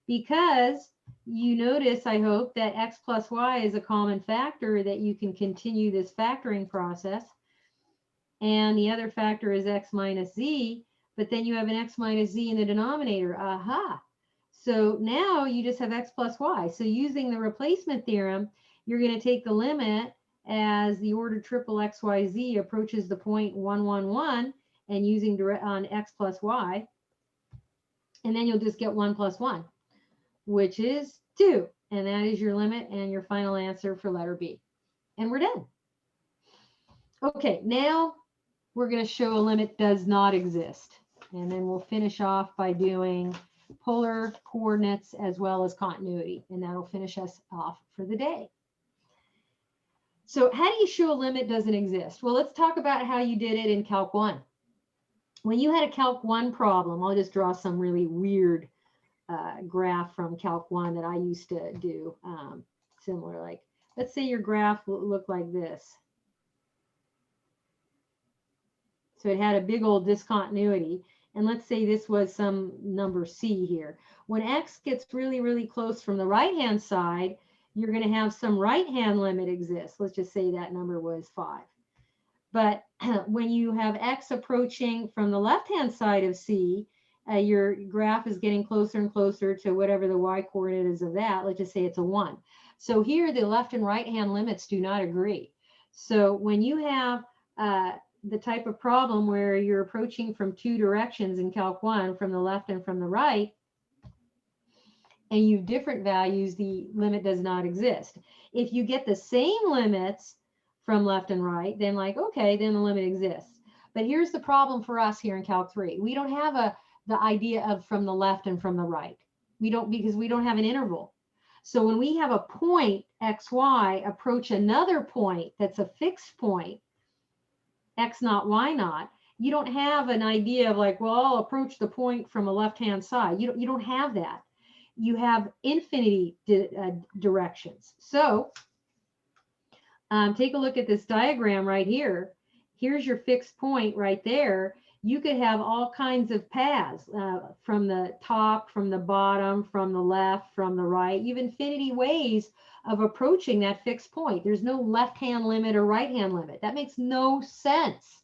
Because you notice, I hope, that x plus y is a common factor that you can continue this factoring process. And the other factor is x minus z, but then you have an x minus z in the denominator. Aha. So now you just have x plus y. So using the replacement theorem, you're going to take the limit as the order triple xyz approaches the point 1, 1, 1, and using direct on x plus y. And then you'll just get 1 plus 1, which is 2. And that is your limit and your final answer for letter B. And we're done. Okay, now we're going to show a limit does not exist. And then we'll finish off by doing polar coordinates as well as continuity. And that'll finish us off for the day. So how do you show a limit doesn't exist? Well, let's talk about how you did it in Calc 1. When you had a Calc 1 problem, I'll just draw some really weird graph from Calc 1 that I used to do similar. Like, let's say your graph will look like this. So it had a big old discontinuity. And let's say this was some number C here. When x gets really, really close from the right-hand side, you're going to have some right-hand limit exist. Let's just say that number was 5. But when you have x approaching from the left-hand side of C, your graph is getting closer and closer to whatever the y coordinate is of that. Let's just say it's a 1. So here the left and right-hand limits do not agree. So when you have the type of problem where you're approaching from two directions in Calc 1, from the left and from the right, and you have different values, the limit does not exist. If you get the same limits from left and right, then like, okay, then the limit exists. But here's the problem for us here in Calc 3. We don't have the idea of from the left and from the right. We don't, because we don't have an interval. So when we have a point xy approach another point that's a fixed point, x naught, y naught, you don't have an idea of like, well, I'll approach the point from a left-hand side. You don't have that. You have infinity directions. So take a look at this diagram right here. Here's your fixed point right there. You could have all kinds of paths from the top, from the bottom, from the left, from the right. You have infinity ways of approaching that fixed point. There's no left-hand limit or right-hand limit. That makes no sense.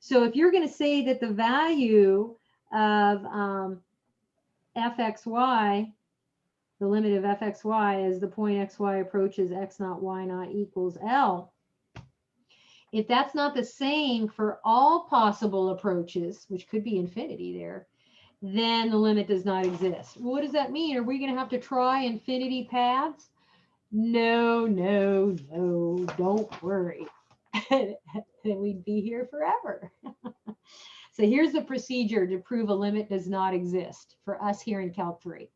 So if you're going to say that the value of fxy, the limit of fxy as the point xy approaches x naught, y naught equals L, if that's not the same for all possible approaches, which could be infinity there, then the limit does not exist. What does that mean? Are we going to have to try infinity paths? No, no, no, don't worry. Then we'd be here forever. So here's the procedure to prove a limit does not exist for us here in Calc 3.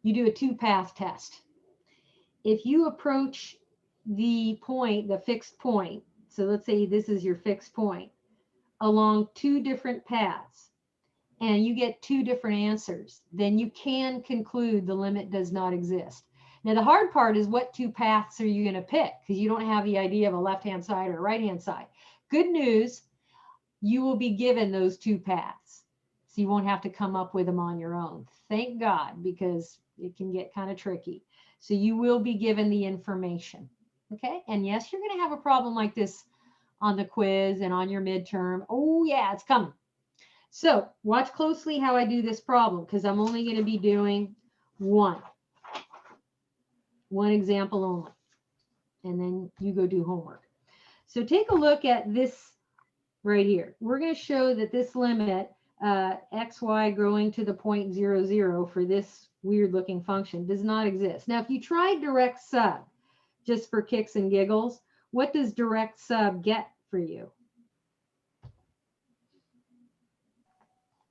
You do a two-path test. If you approach the point, the fixed point, so let's say this is your fixed point, along two different paths, and you get two different answers, then you can conclude the limit does not exist. Now, the hard part is what two paths are you going to pick? Because you don't have the idea of a left-hand side or a right-hand side. Good news, you will be given those two paths. So you won't have to come up with them on your own. Thank God, because it can get kind of tricky. So you will be given the information. Okay. And yes, you're going to have a problem like this on the quiz and on your midterm. Oh yeah, it's coming. So watch closely how I do this problem, because I'm only going to be doing one example only. And then you go do homework. So take a look at this right here. We're going to show that this limit, xy growing to the point 0, 0 for this weird looking function does not exist. Now, if you try direct sub just for kicks and giggles, what does direct sub get for you?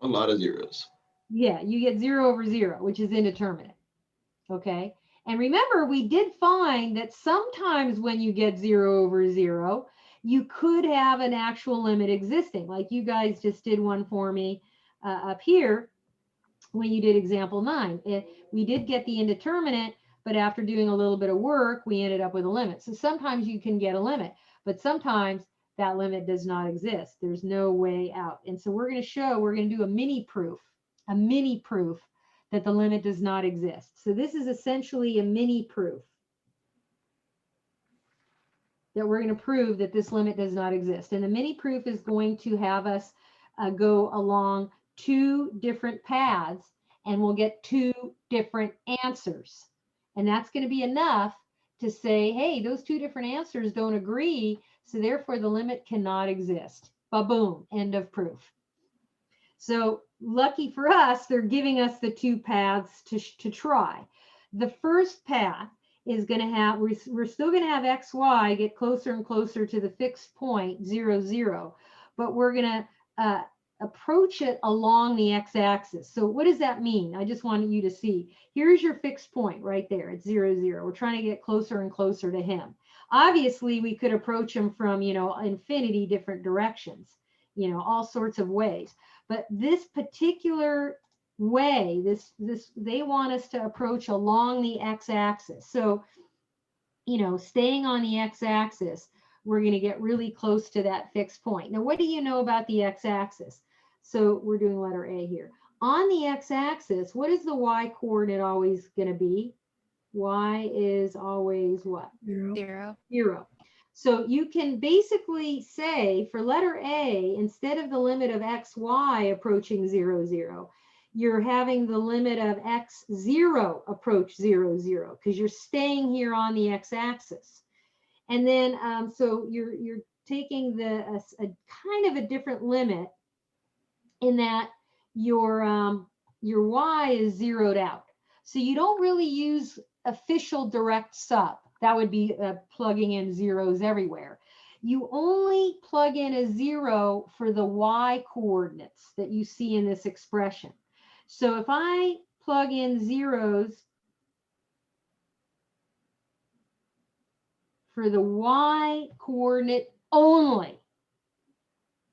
A lot of zeros. Yeah, you get 0 over 0, which is indeterminate. Okay. And remember, we did find that sometimes when you get 0 over 0, you could have an actual limit existing, like you guys just did one for me up here when you did example 9. We did get the indeterminate, but after doing a little bit of work, we ended up with a limit. So sometimes you can get a limit, but sometimes that limit does not exist. There's no way out. And so we're going to do a mini proof that the limit does not exist. So this is essentially a mini proof that we're going to prove that this limit does not exist. And the mini proof is going to have us go along 2 different paths, and we'll get 2 different answers. And that's going to be enough to say, hey, those 2 different answers don't agree, so therefore the limit cannot exist. Ba-boom, end of proof. So lucky for us, they're giving us the 2 paths to try. The first path is going to have, we're still going to have xy get closer and closer to the fixed point 0, 0, but we're going to approach it along the x-axis. So what does that mean? I just wanted you to see. Here's your fixed point right there. It's 0, 0. We're trying to get closer and closer to him. Obviously, we could approach him from, infinity different directions, all sorts of ways. But this particular way, they want us to approach along the x-axis. So, staying on the x-axis, we're going to get really close to that fixed point. Now, what do you know about the x-axis? So we're doing letter A here. On the x-axis, what is the y coordinate always going to be? Y is always what? 0. 0. So you can basically say for letter A, instead of the limit of xy approaching 0, 0, you're having the limit of x0 approach 0, 0, because you're staying here on the x-axis. And then, so you're taking a kind of a different limit in that your y is zeroed out. So you don't really use official direct sub. That would be plugging in zeros everywhere. You only plug in a 0 for the y coordinates that you see in this expression. So if I plug in zeros for the y coordinate only,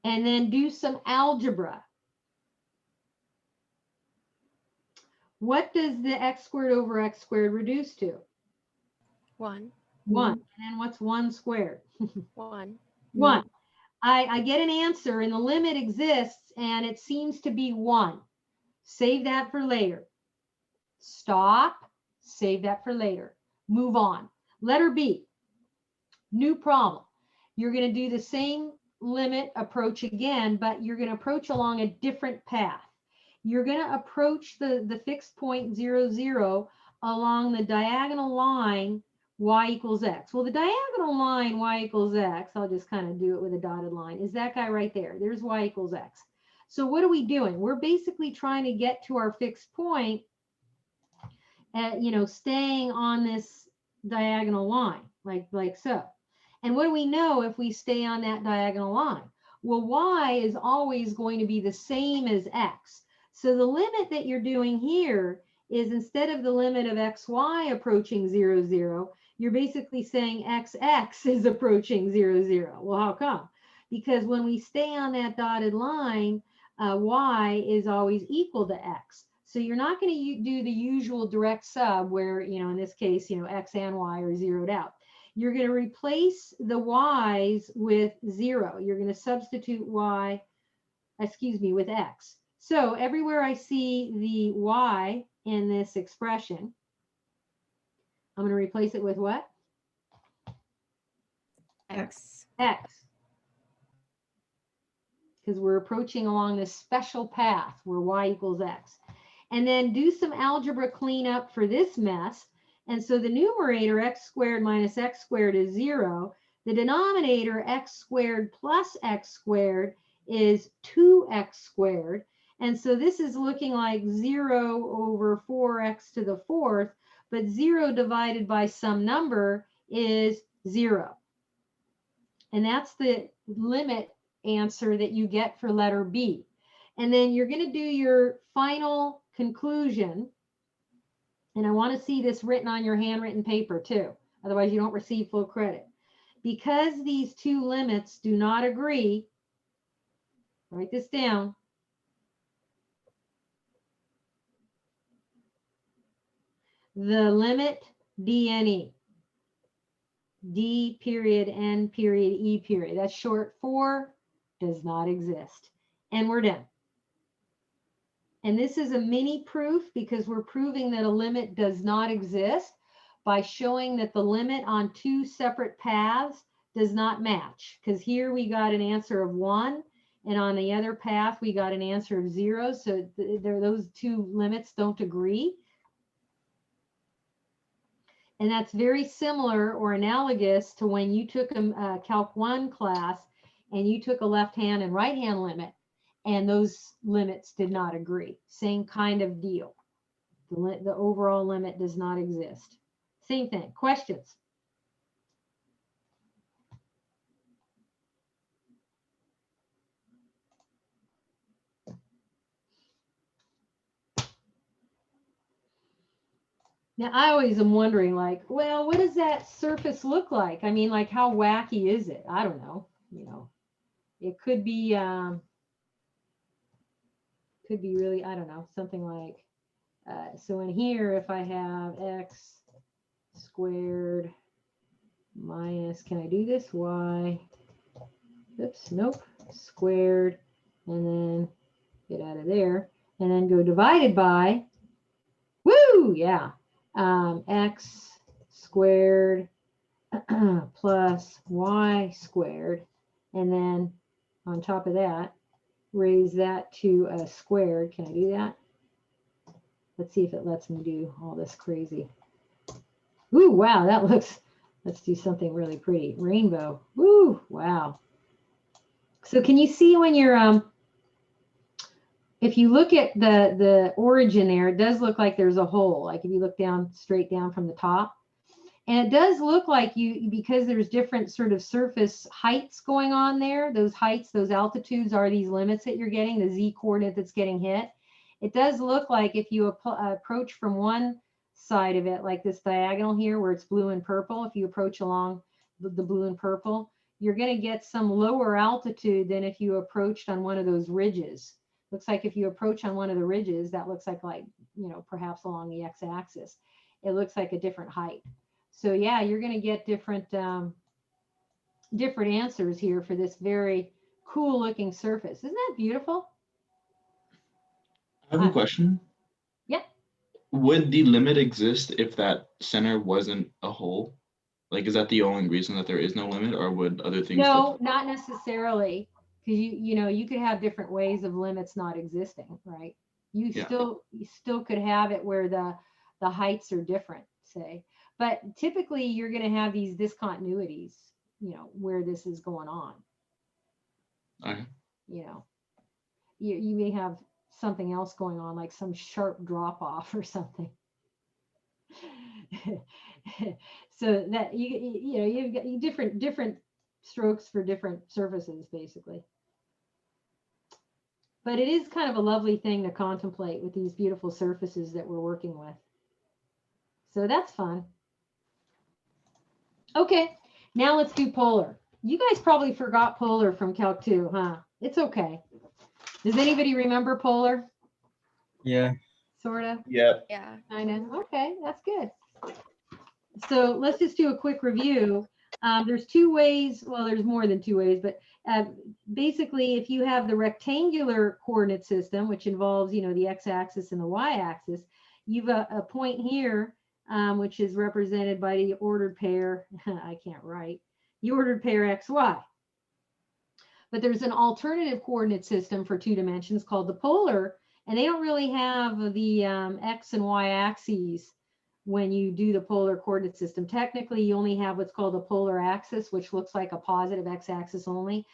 and then do some algebra, what does the x squared over x squared reduce to? 1. 1. And then what's 1 squared? 1. 1. I get an answer and the limit exists and it seems to be 1. Save that for later. Stop. Save that for later. Move on. Letter B. New problem. You're going to do the same limit approach again, but you're going to approach along a different path. You're going to approach the fixed point 0, 0 along the diagonal line y equals x. Well, the diagonal line y equals x, I'll just kind of do it with a dotted line, is that guy right there. There's y equals x. So what are we doing? We're basically trying to get to our fixed point at, staying on this diagonal line, like so. And what do we know if we stay on that diagonal line? Well, y is always going to be the same as x. So the limit that you're doing here is, instead of the limit of xy approaching 0, 0, you're basically saying xx is approaching 0, 0. Well, how come? Because when we stay on that dotted line, y is always equal to x. So you're not going to do the usual direct sub where, in this case, x and y are zeroed out. You're going to replace the y's with 0. You're going to substitute with x. So everywhere I see the y in this expression, I'm going to replace it with what? X. X. Because we're approaching along this special path where y equals x. And then do some algebra cleanup for this mess. And so the numerator, x squared minus x squared, is 0. The denominator, x squared plus x squared, is 2x squared. And so this is looking like 0 over 4x to the 4th, but 0 divided by some number is 0. And that's the limit answer that you get for letter B. And then you're going to do your final conclusion. And I want to see this written on your handwritten paper too. Otherwise, you don't receive full credit. Because these two limits do not agree, write this down. The limit DNE, D period N period E period, that's short for does not exist. And we're done. And this is a mini proof because we're proving that a limit does not exist by showing that the limit on two separate paths does not match. Because here we got an answer of 1, and on the other path we got an answer of 0. So those two limits don't agree. And that's very similar or analogous to when you took a Calc 1 class and you took a left-hand and right-hand limit, and those limits did not agree. Same kind of deal. The overall limit does not exist. Same thing. Questions? Now, I always am wondering, like, well, what does that surface look like? I mean, like, how wacky is it? I don't know. You know, it could be really, I don't know, something like, so in here, if I have x squared minus, can I do this? Y, oops, nope, squared, and then get out of there, and then go divided by, woo, yeah, x squared plus y squared, and then on top of that, raise that to a squared. Can I do that? Let's see if it lets me do all this crazy. Ooh, wow, that looks, let's do something really pretty. Rainbow. Ooh, wow. So can you see when you're, if you look at the origin there, it does look like there's a hole. Like if you look down, straight down from the top. And it does look like because there's different sort of surface heights going on there, those heights, those altitudes are these limits that you're getting, the Z coordinate that's getting hit. It does look like if you approach from one side of it, like this diagonal here where it's blue and purple, if you approach along the blue and purple, you're going to get some lower altitude than if you approached on one of those ridges. Looks like if you approach on one of the ridges, that looks like, you know, perhaps along the x-axis, it looks like a different height. So yeah, you're going to get different different answers here for this very cool looking surface. Isn't that beautiful? I have a question. Yeah. Would the limit exist if that center wasn't a hole? Like, is that the only reason that there is no limit, or would other things? No, not necessarily, because you know, you could have different ways of limits not existing, right? You still could have it where the heights are different, say. But typically you're going to have these discontinuities, you know, where this is going on. Okay. You know, you may have something else going on, like some sharp drop off or something. So that you know, you've got different strokes for different surfaces, basically. But it is kind of a lovely thing to contemplate with these beautiful surfaces that we're working with. So that's fun. Okay, now let's do polar. You guys probably forgot polar from Calc 2, huh? It's okay. Does anybody remember polar? Yeah. Sort of? Yeah. Yeah. Kind of. Okay, that's good. So let's just do a quick review. There's two ways, well, there's more than two ways, but basically, if you have the rectangular coordinate system, which involves, the x-axis and the y-axis, you've a point here, which is represented by the ordered pair. I can't write. The ordered pair xy. But there's an alternative coordinate system for 2 dimensions called the polar, and they don't really have the x and y axes when you do the polar coordinate system. Technically, you only have what's called a polar axis, which looks like a positive x-axis only.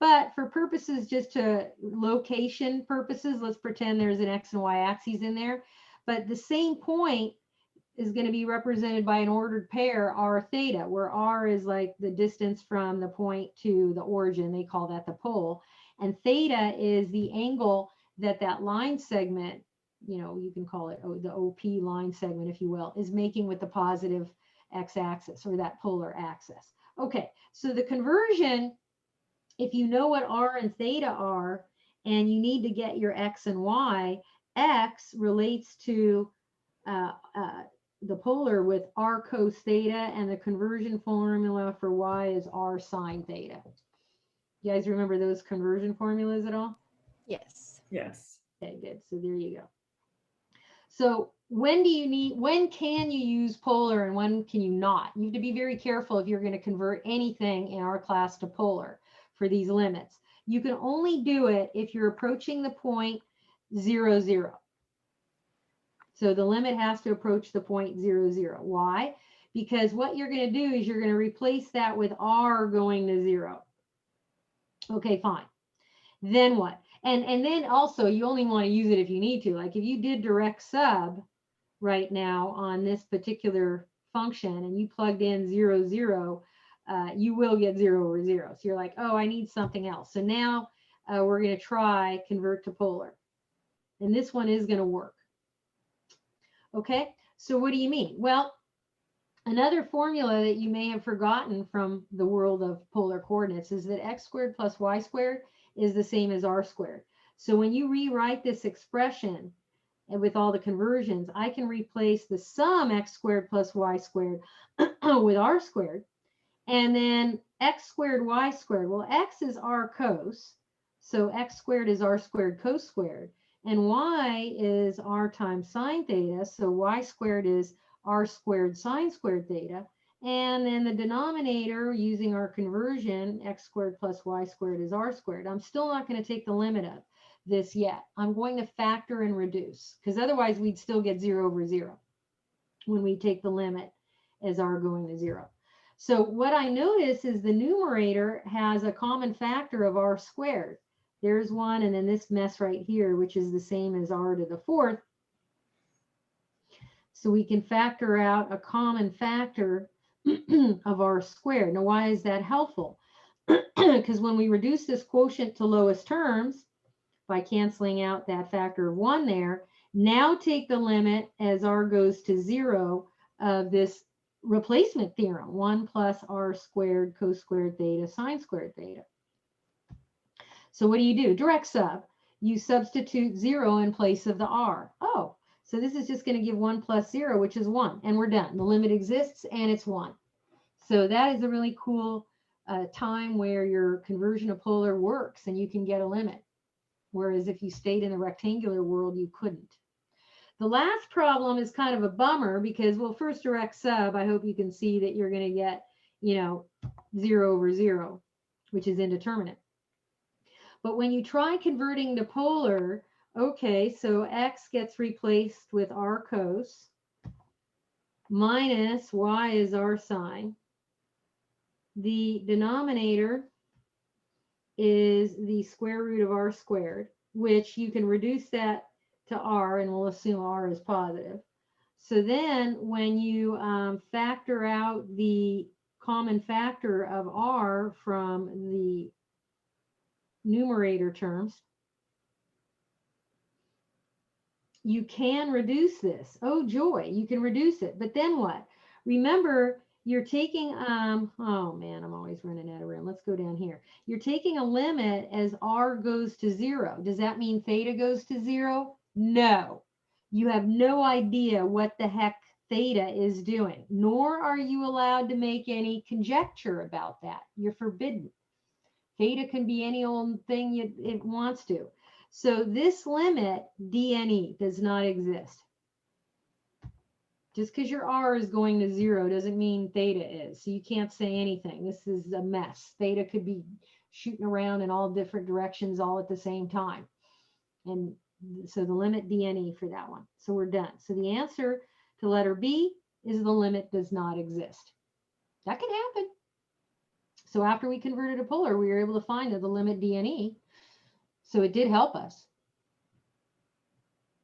But for purposes, just to location purposes, let's pretend there's an x and y axes in there. But the same point is going to be represented by an ordered pair, r theta, where r is like the distance from the point to the origin. They call that the pole. And theta is the angle that line segment, you can call it the OP line segment, if you will, is making with the positive x-axis, or that polar axis. Okay, so the conversion, if you know what r and theta are, and you need to get your x and y, x relates to the polar with r cos theta, and the conversion formula for y is r sine theta. You guys remember those conversion formulas at all? Yes. Yes. Okay, good. So there you go. So when can you use polar and when can you not? You have to be very careful if you're going to convert anything in our class to polar for these limits. You can only do it if you're approaching the point 0, 0. So the limit has to approach the point 0, 0. Why? Because what you're going to do is you're going to replace that with r going to 0. Okay, fine. Then what? And then also, you only want to use it if you need to. Like if you did direct sub right now on this particular function and you plugged in 0, 0, you will get 0 over 0. So you're like, oh, I need something else. So now we're going to try convert to polar. And this one is going to work. Okay, so what do you mean? Well, another formula that you may have forgotten from the world of polar coordinates is that x squared plus y squared is the same as r squared. So when you rewrite this expression with all the conversions, I can replace the sum x squared plus y squared with r squared, and then x squared y squared. Well, x is r cos, so x squared is r squared cos squared, and y is r times sine theta, so y squared is r squared sine squared theta. And then the denominator, using our conversion, x squared plus y squared is r squared. I'm still not going to take the limit of this yet. I'm going to factor and reduce, because otherwise we'd still get 0 over 0 when we take the limit as r going to 0. So what I notice is the numerator has a common factor of r squared. There's one, and then this mess right here, which is the same as r to the 4th. So we can factor out a common factor of r squared. Now, why is that helpful? Because when we reduce this quotient to lowest terms by canceling out that factor of 1 there, now take the limit as r goes to 0 of this replacement theorem, 1 plus r squared cos squared theta sine squared theta. So what do? Direct sub. You substitute 0 in place of the r. Oh, so this is just going to give 1 plus 0, which is 1, and we're done. The limit exists, and it's 1. So that is a really cool time where your conversion of polar works, and you can get a limit. Whereas if you stayed in the rectangular world, you couldn't. The last problem is kind of a bummer because, well, first direct sub, I hope you can see that you're going to get, 0 over 0, which is indeterminate. But when you try converting to polar, okay, so x gets replaced with r cos minus y is r sine. The denominator is the square root of r squared, which you can reduce that to r, and we'll assume r is positive. So then when you factor out the common factor of r from the numerator terms, you can reduce this. Oh, joy, you can reduce it. But then what? Remember, you're taking, oh man, I'm always running out of room. Let's go down here. You're taking a limit as r goes to 0. Does that mean theta goes to 0? No. You have no idea what the heck theta is doing, nor are you allowed to make any conjecture about that. You're forbidden. Theta can be any old thing it wants to. So this limit, dne, does not exist. Just because your r is going to 0 doesn't mean theta is. So you can't say anything. This is a mess. Theta could be shooting around in all different directions all at the same time. And so the limit dne for that one. So we're done. So the answer to letter B is the limit does not exist. That can happen. So after we converted to polar, we were able to find that the limit dne. So it did help us.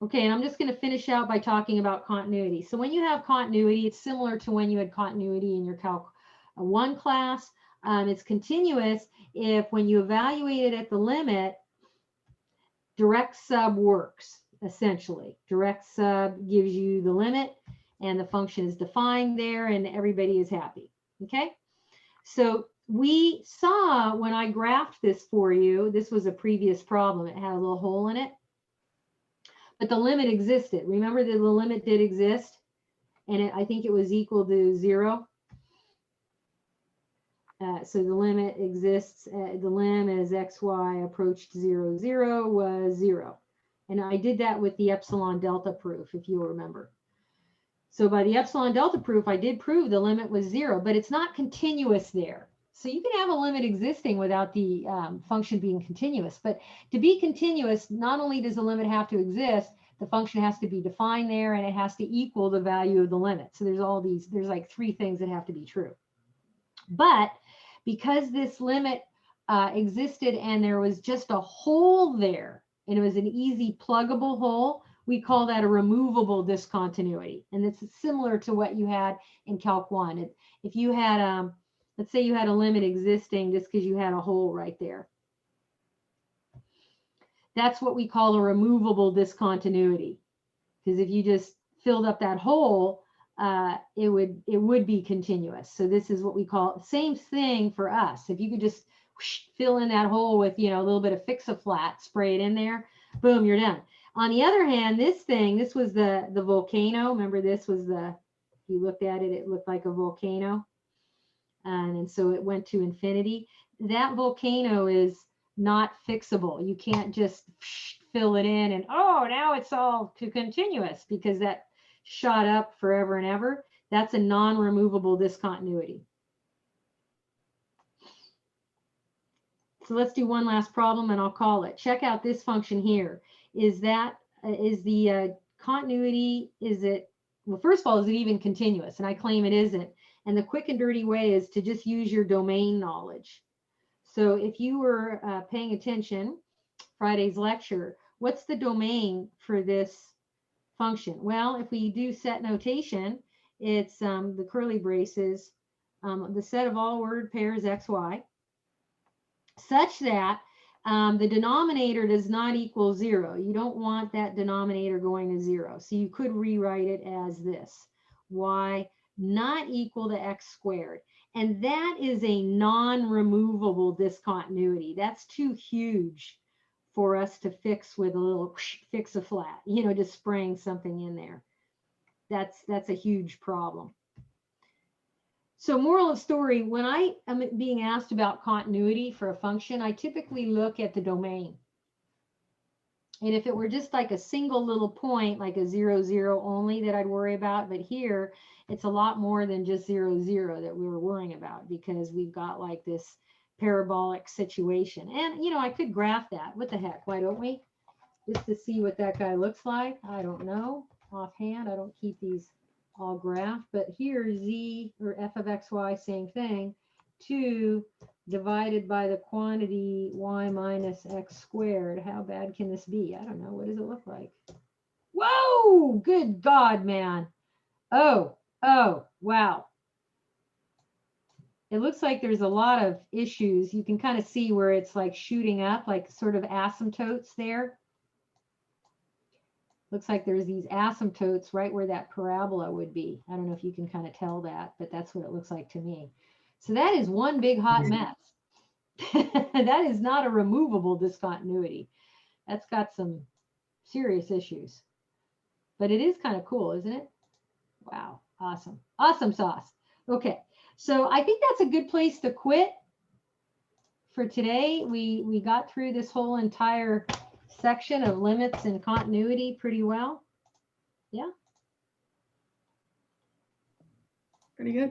Okay, and I'm just going to finish out by talking about continuity. So when you have continuity, it's similar to when you had continuity in your Calc 1 class. It's continuous if when you evaluate it at the limit, direct sub works, essentially. Direct sub gives you the limit, and the function is defined there, and everybody is happy. Okay? So we saw when I graphed this for you, this was a previous problem. It had a little hole in it. But the limit existed. Remember that the limit did exist, and I think it was equal to 0. So the limit exists. The lim as xy approached 0, 0 was 0. And I did that with the epsilon delta proof, if you'll remember. So by the epsilon delta proof, I did prove the limit was 0, but it's not continuous there. So you can have a limit existing without the function being continuous. But to be continuous, not only does the limit have to exist, the function has to be defined there, and it has to equal the value of the limit. So there's all these, there's like 3 things that have to be true. But because this limit existed and there was just a hole there, and it was an easy pluggable hole, we call that a removable discontinuity. And it's similar to what you had in Calc 1. If you had, let's say you had a limit existing just because you had a hole right there. That's what we call a removable discontinuity. Because if you just filled up that hole, it would be continuous. So this is what we call, same thing for us. If you could just fill in that hole with, you know, a little bit of fix-a-flat, spray it in there, boom, you're done. On the other hand, this thing, this was the volcano. Remember, this was the, if you looked at it, it looked like a volcano. And so it went to infinity. That volcano is not fixable. You can't just fill it in and, oh, now it's all continuous, because that shot up forever and ever. That's a non-removable discontinuity. So let's do one last problem and I'll call it. Check out this function here. Is the continuity, is it, well, first of all, is it even continuous? And I claim it isn't. And the quick and dirty way is to just use your domain knowledge. So if you were paying attention, Friday's lecture, what's the domain for this function? Well, if we do set notation, it's the curly braces, the set of all word pairs xy, such that the denominator does not equal 0. You don't want that denominator going to 0. So you could rewrite it as this: y not equal to x squared. And that is a non-removable discontinuity. That's too huge for us to fix with a little fix-a-flat, you know, just spraying something in there. That's a huge problem. So moral of story, when I am being asked about continuity for a function, I typically look at the domain. And if it were just like a single little point, like a 0, 0 only, that I'd worry about, but here it's a lot more than just 0, 0 that we were worrying about, because we've got like this parabolic situation. And, you know, I could graph that. What the heck? Why don't we? Just to see what that guy looks like. I don't know offhand. I don't keep these all graphed, but here z, or f of xy, same thing, 2 divided by the quantity y minus x squared. How bad can this be? I don't know. What does it look like? Whoa, good God, man. Oh, wow. It looks like there's a lot of issues. You can kind of see where it's like shooting up, like sort of asymptotes there. Looks like there's these asymptotes right where that parabola would be. I don't know if you can kind of tell that, but that's what it looks like to me. So that is one big hot mess. That is not a removable discontinuity. That's got some serious issues. But it is kind of cool, isn't it? Wow, awesome. Awesome sauce. Okay, so I think that's a good place to quit for today. We got through this whole entire section of limits and continuity pretty well. Pretty good.